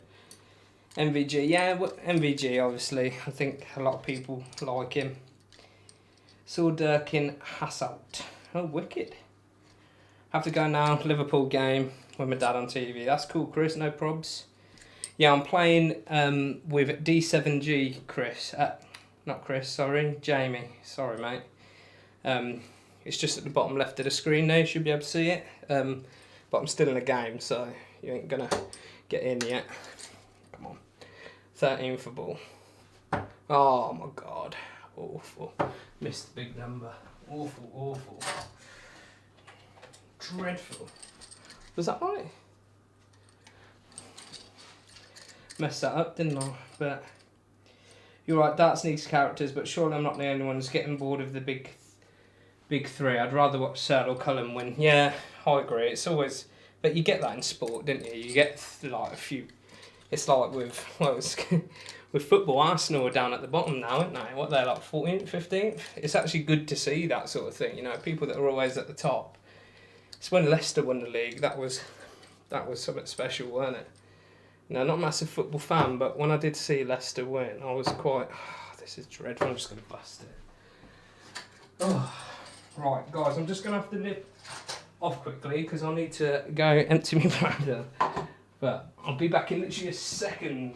MVG, yeah, MVG obviously. I think a lot of people like him. Surdirkin Hasselt. Oh, wicked. Have to go now. Liverpool game with my dad on TV. That's cool, Chris. No probs. Yeah, I'm playing with D7G, Chris. Not Chris, sorry. Jamie. Sorry, mate. It's just at the bottom left of the screen now. You should be able to see it. But I'm still in the game, so you ain't going to get in yet. Come on. 13 for ball. Oh, my God. Awful. Missed the big number. Awful, awful. Dreadful. Was that right? Messed that up, didn't I? But you're right, darts needs characters, but surely I'm not the only one who's getting bored of the big three. I'd rather watch Searle or Cullen win. Yeah, I agree. It's always, but you get that in sport, don't you? You get like a few. It's like with with football. Arsenal are down at the bottom now, aren't they? What, they're like 14th, 15th. It's actually good to see that sort of thing. You know, people that are always at the top. It's when Leicester won the league. That was something special, wasn't it? No, not a massive football fan, but when I did see Leicester win, I was quite. Oh, this is dreadful. I'm just going to bust it. Oh, right, guys, I'm just going to have to nip off quickly because I need to go empty my bladder. But I'll be back in literally a second.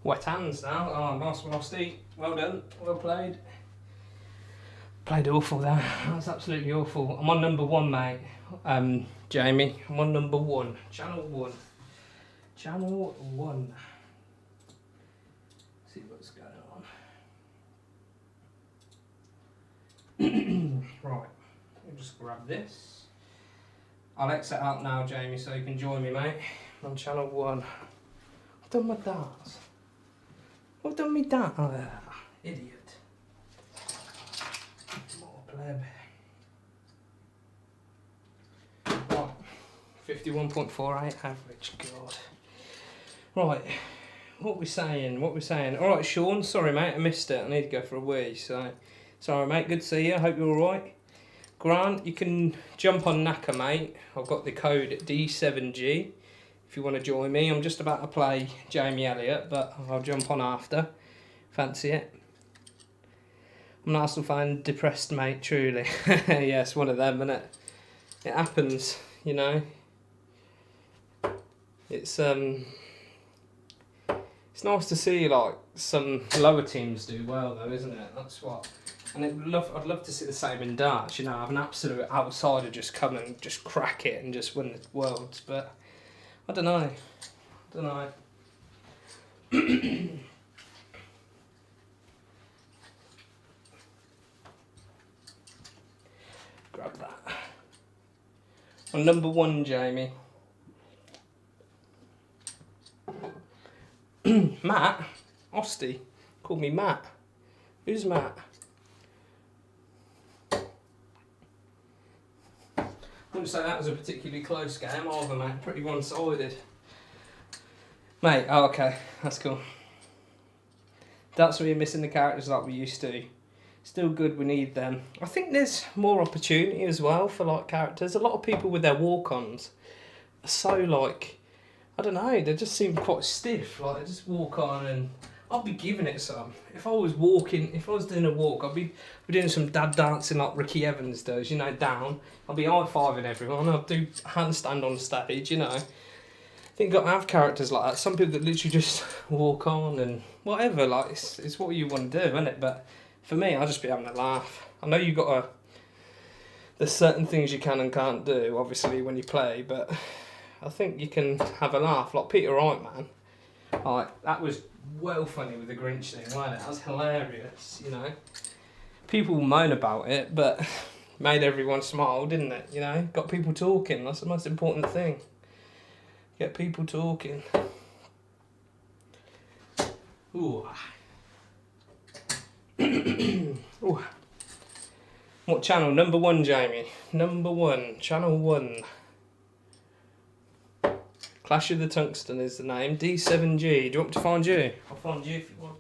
Wet hands now. Oh, nice one, Osty. Well done. Well played. Played awful there. That's absolutely awful. I'm on number 1, mate. Jamie, I'm on number 1. Channel 1. Channel 1. See what's going on. Right. I'll just grab this. I'll exit out now, Jamie, so you can join me, mate. On channel 1. I've done my darts. I've done me dart. Oh, idiot. More pleb. Right. 51.48 average. God. Right. What we saying? Alright, Sean. Sorry, mate. I missed it. I need to go for a wee. So, sorry, mate. Good to see you. Hope you're alright. Grant, you can jump on Naka, mate. I've got the code D7G. If you want to join me, I'm just about to play Jamie Elliott, but I'll jump on after. Fancy it? I'm an Arsenal fan, depressed, mate, truly. Yeah, it's one of them, isn't it? It happens, you know. It's nice to see like some lower teams do well, though, isn't it? That's what. And I'd love to see the same in darts. You know, have an absolute outsider just come and just crack it and just win the worlds, but. I don't know. Grab that. On number 1, Jamie. Matt? Osty? Called me Matt. Who's Matt? I wouldn't say that was a particularly close game either, mate. Pretty one-sided. Mate, oh, okay. That's cool. That's where you're missing the characters like we used to. Still good, we need them. I think there's more opportunity as well for like characters. A lot of people with their walk-ons are so like, I don't know, they just seem quite stiff. Like they just walk on and I'll be giving it some. If I was doing a walk, I'd be doing some dad dancing like Ricky Evans does, you know, down. I'll be high-fiving everyone. I'll do handstand on stage, you know. I think you've got to have characters like that. Some people that literally just walk on and whatever, like, it's what you want to do, isn't it? But for me, I'll just be having a laugh. I know you've got to there's certain things you can and can't do, obviously, when you play, but I think you can have a laugh. Like Peter Wright, man. Like, that was well funny with the Grinch thing, wasn't it? That was hilarious, you know. People moan about it, but made everyone smile, didn't it? You know, got people talking. That's the most important thing. Get people talking. Ooh. Ooh. What channel? Number 1, Jamie. Number 1. Channel 1. Clash of the Tungsten is the name. D7G. Do you want me to find you? I'll find you if you want.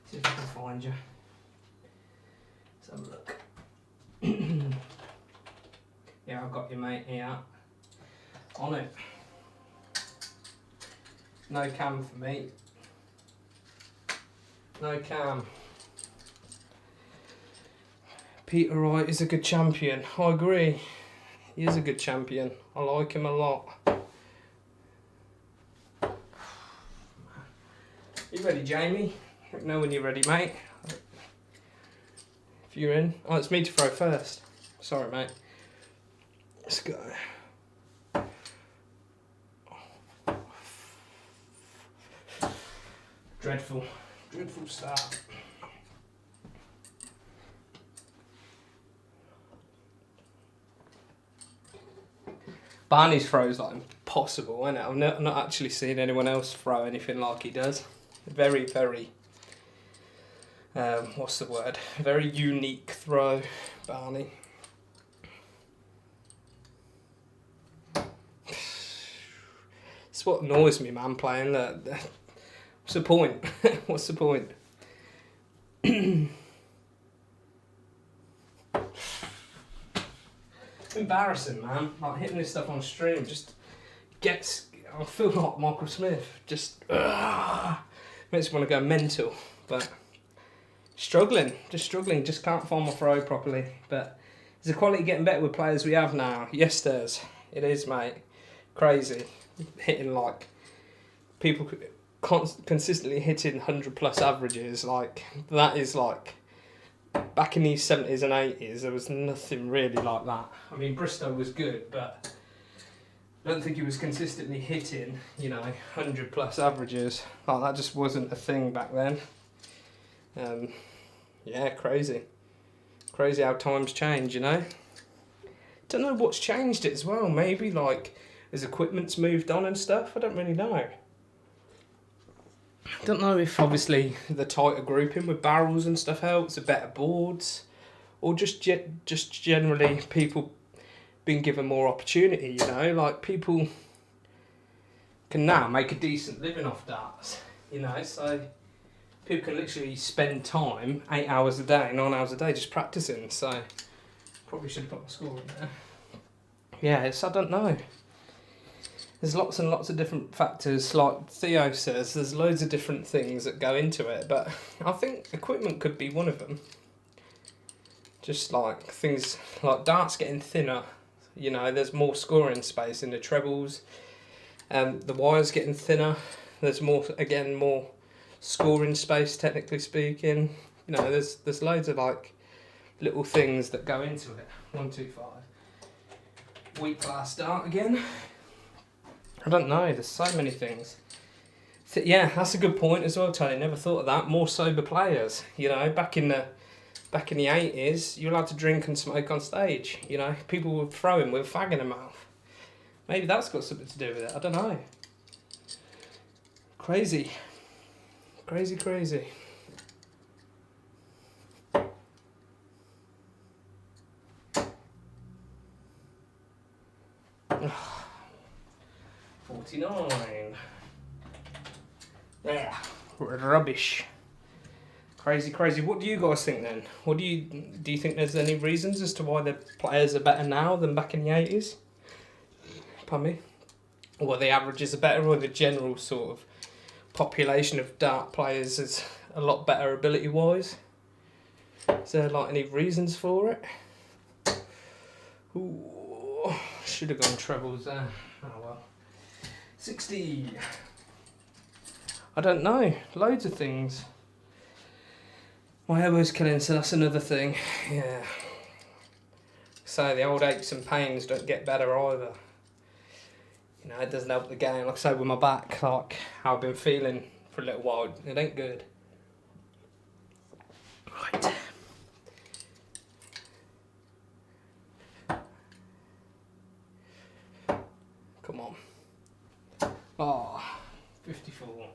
See if I can find you. Let's have a look. Yeah, I've got you, mate, here. On it. No cam for me. No cam. Peter Wright is a good champion. I agree. He is a good champion. I like him a lot. You ready, Jamie? Let me know when you're ready, mate. If you're in. Oh, it's me to throw first. Sorry, mate. Let's go. Dreadful. Dreadful start. Barney's throws like impossible, isn't it? I've not actually seen anyone else throw anything like he does. Very, very, what's the word? Very unique throw, Barney. It's what annoys me, man, playing that. What's the point? What's the point? Embarrassing, man. Like hitting this stuff on stream just gets. I feel like Michael Smith. Just makes me want to go mental. But struggling. Just can't find my throw properly. But is the quality getting better with players we have now? Yes, there's. It is, mate. Crazy. Hitting like people consistently hitting 100+ averages. Like that is like. Back in the 70s and 80s, there was nothing really like that. I mean, Bristow was good, but I don't think he was consistently hitting, 100+ averages. Like, that just wasn't a thing back then. Yeah, crazy. Crazy how times change, Don't know what's changed it as well. Maybe, like, as equipment's moved on and stuff. I don't really know. I don't know if obviously the tighter grouping with barrels and stuff helps, the better boards, or just generally people being given more opportunity, like people can now make a decent living off darts, so people can literally spend time, 8 hours a day, 9 hours a day just practicing, so probably should have put my score in there. Yeah, I don't know. There's lots and lots of different factors, like Theo says, there's loads of different things that go into it, but I think equipment could be one of them. Just like things like darts getting thinner, there's more scoring space in the trebles, the wires getting thinner, there's more scoring space, technically speaking. There's loads of like little things that go into it. 1, 2, 5. Weak class dart again. I don't know, there's so many things. Yeah, that's a good point as well, Tony. Never thought of that. More sober players, back in the 80s, you were allowed to drink and smoke on stage, People were throwing with a fag in their mouth. Maybe that's got something to do with it, I don't know. Crazy. Crazy, crazy. Ugh. 49. Yeah, rubbish. Crazy, crazy. What do you guys think then? Do you think there's any reasons as to why the players are better now than back in the 80s? Pardon me? Or the averages are better, or the general sort of population of dart players is a lot better ability-wise? Is there like any reasons for it? Ooh, should have gone trebles there. Oh well. 60. I don't know. Loads of things. My elbow's killing, so that's another thing. Yeah. say, the old aches and pains don't get better either. You know, it doesn't help the game. Like I say, with my back, like how I've been feeling for a little while, it ain't good. Right. Come on. Oh, 54.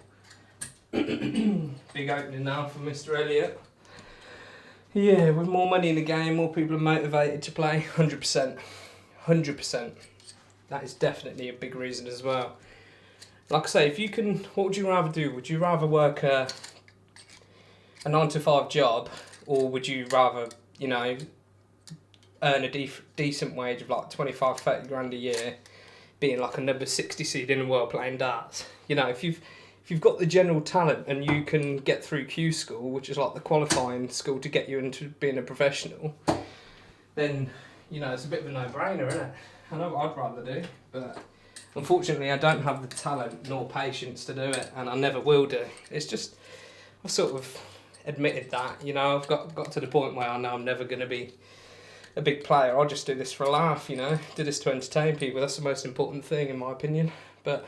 Big opening now for Mr. Elliott. Yeah, with more money in the game, more people are motivated to play. 100%. 100%. That is definitely a big reason as well. Like I say, if you can, what would you rather do? Would you rather work a 9 to 5 job, or would you rather, you know, earn a decent wage of like 25, 30 grand a year, being like a number 60 seed in the world playing darts? You know, if you've got the general talent and you can get through Q school, which is like the qualifying school to get you into being a professional, then, you know, it's a bit of a no-brainer, isn't it? I know what I'd rather do, but unfortunately I don't have the talent nor patience to do it, and I never will do. It's just, I've sort of admitted that, you know, I've got to the point where I know I'm never going to be a big player. I'll just do this for a laugh, you know, do this to entertain people. That's the most important thing in my opinion. But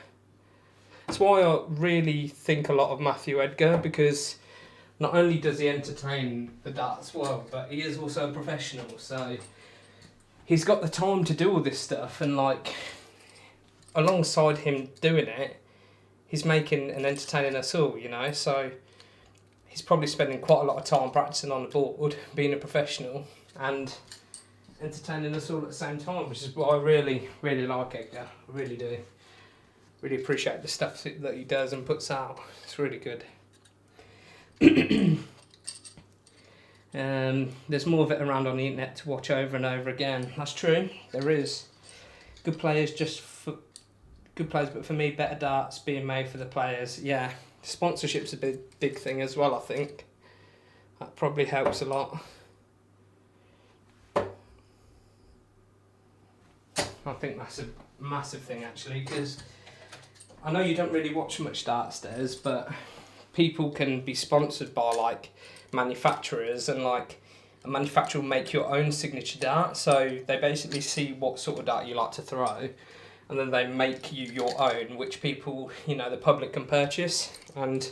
that's why I really think a lot of Matthew Edgar, because not only does he entertain the darts world, but he is also a professional, so he's got the time to do all this stuff, and like alongside him doing it, he's making and entertaining us all, you know, so he's probably spending quite a lot of time practicing on the board, being a professional, and entertaining us all at the same time, which is what I really, really like Edgar. I really do. Really appreciate the stuff that he does and puts out. It's really good. There's more of it around on the internet to watch over and over again. That's true. There is good players, but for me, better darts being made for the players. Yeah, sponsorship's a big thing as well. I think that probably helps a lot. I think that's a massive thing actually, because I know you don't really watch much darts days, but people can be sponsored by like manufacturers, and like a manufacturer will make your own signature dart, so they basically see what sort of dart you like to throw, and then they make you your own, which people, you know, the public can purchase. And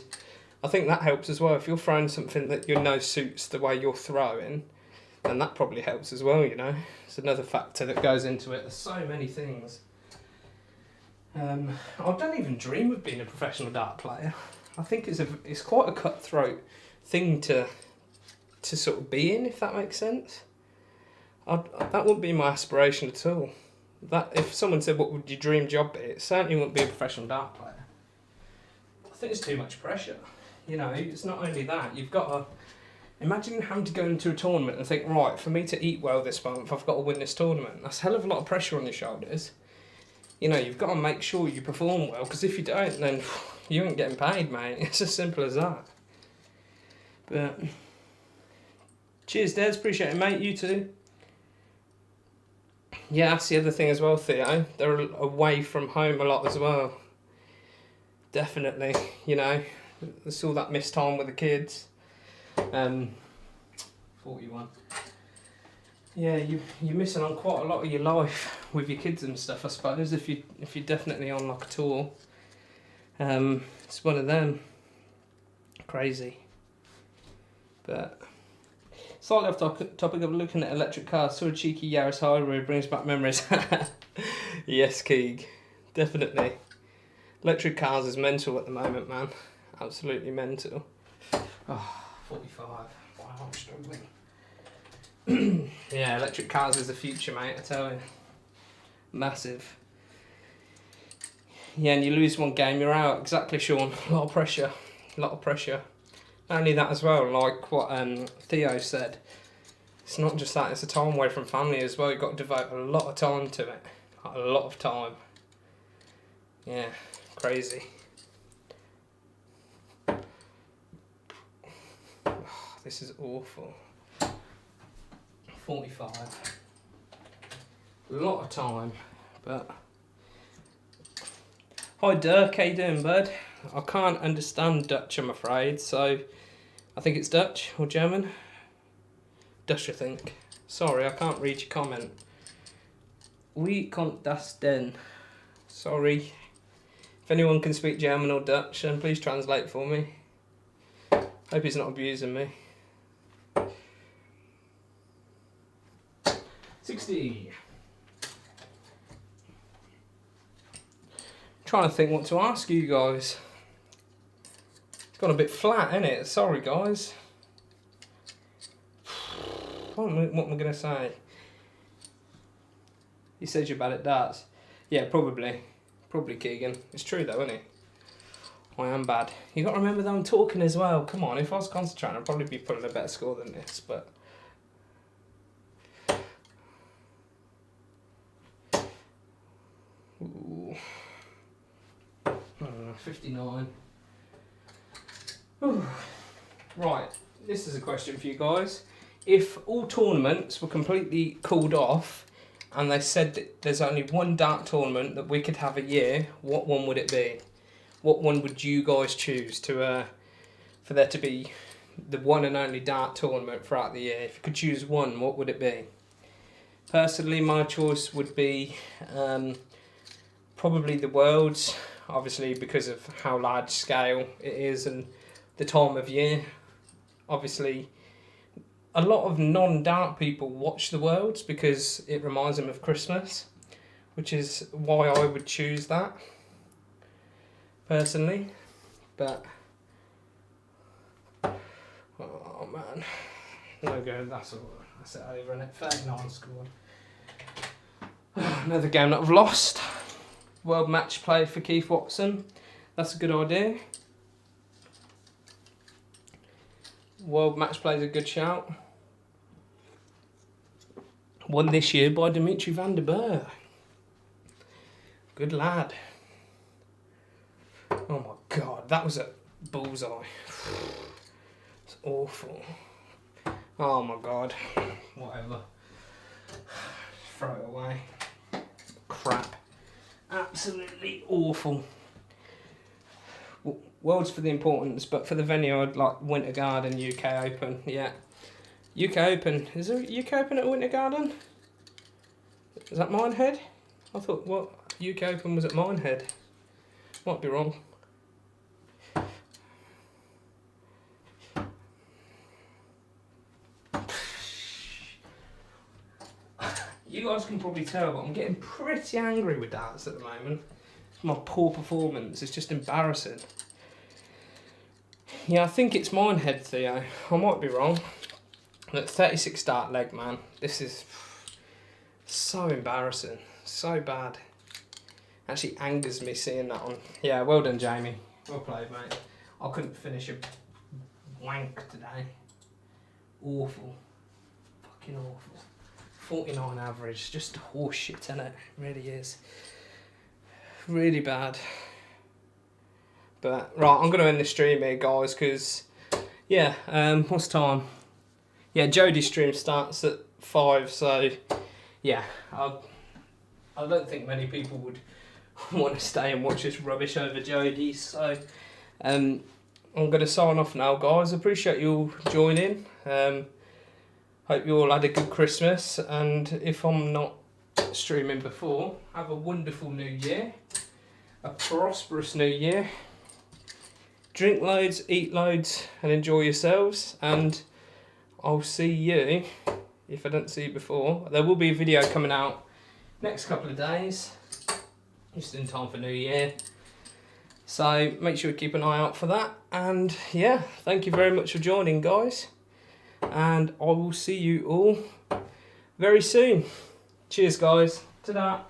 I think that helps as well. If you're throwing something that you know suits the way you're throwing, then that probably helps as well, you know. It's another factor that goes into it. There's so many things. I don't even dream of being a professional dart player. I think it's quite a cutthroat thing to sort of be in, if that makes sense. That wouldn't be my aspiration at all. That if someone said, what would your dream job be, it certainly wouldn't be a professional dart player. I think it's too much pressure. You know, it's not only that, you've got to imagine having to go into a tournament and think, right, for me to eat well this month, I've got to win this tournament. That's a hell of a lot of pressure on your shoulders. You know, you've got to make sure you perform well, because if you don't, then you ain't getting paid, mate. It's as simple as that. But cheers, Des. Appreciate it, mate. You too. Yeah, that's the other thing as well, Theo. They're away from home a lot as well. Definitely, you know. There's all that missed time with the kids. 41. Yeah, you're missing on quite a lot of your life with your kids and stuff, I suppose, if you're definitely on like a tour. It's one of them. Crazy. But slightly off topic of looking at electric cars, saw a cheeky Yaris Highway, brings back memories. Yes, Keeg. Definitely. Electric cars is mental at the moment, man. Absolutely mental. Oh, 45. Wow, I'm struggling. Yeah, electric cars is the future, mate, I tell you. Massive. Yeah, and you lose one game, you're out. Exactly, Sean. A lot of pressure. A lot of pressure. Not only that as well, like what Theo said, it's not just that, it's a time away from family as well. You've got to devote a lot of time to it. Like, a lot of time. Yeah, crazy. This is awful. 45. A lot of time, but... Hi Dirk, how you doing, bud? I can't understand Dutch, I'm afraid, so I think it's Dutch or German. Dutch, I think. Sorry, I can't read your comment. We can't Tungsten. Sorry. If anyone can speak German or Dutch, then please translate for me. Hope he's not abusing me. 60. Trying to think what to ask you guys. It's gone a bit flat, isn't it? Sorry, guys. What am I going to say? He says you're bad at darts. Yeah, probably. Probably, Keegan. It's true, though, isn't it? I am bad. You got to remember that I'm talking as well. Come on, if I was concentrating, I'd probably be putting a better score than this, but... Ooh. 59. Ooh. Right, this is a question for you guys. If all tournaments were completely called off and they said that there's only one dart tournament that we could have a year, what one would it be? What one would you guys choose to for there to be the one and only dart tournament throughout the year? If you could choose one, what would it be? Personally, my choice would be probably the Worlds, obviously because of how large scale it is and the time of year. Obviously, a lot of non-dart people watch the Worlds because it reminds them of Christmas, which is why I would choose that, personally. But, oh man, no good, that's all. That's it over, and it 39 scored. Another game that I've lost. World match play for Keith Watson. That's a good idea. World match play is a good shout. Won this year by Dimitri van der Berg. Good lad. Oh my god, that was a bullseye. It's awful. Oh my god. Whatever. Throw it away. Crap. Absolutely awful. Worlds for the importance, but for the venue I'd like Winter Garden, UK Open. Yeah. UK Open. Is there a UK Open at Winter Garden? Is that Minehead? I thought, what? UK Open was at Minehead. Might be wrong. You guys can probably tell, but I'm getting pretty angry with darts at the moment. My poor performance is just embarrassing. Yeah, I think it's Minehead, Theo. I might be wrong. Look, 36 dart leg, man. This is so embarrassing. So bad. Actually angers me seeing that one. Yeah, well done, Jamie. Well played, mate. I couldn't finish a wank today. Awful. Fucking awful. 49 average. Just horse shit, innit? It really is. Really bad. But, right, I'm going to end the stream here, guys, because, yeah, what's time? Yeah, Jodie's stream starts at 5, so, yeah, I don't think many people would want to stay and watch this rubbish over Jodie's, so, I'm going to sign off now, guys. Appreciate you all joining. Hope you all had a good Christmas, and if I'm not streaming before, have a wonderful new year, a prosperous new year. Drink loads, eat loads, and enjoy yourselves. And I'll see you, if I don't see you before. There will be a video coming out next couple of days, just in time for New Year. So make sure you keep an eye out for that. And yeah, thank you very much for joining, guys. And I will see you all very soon. Cheers, guys. Ta-da.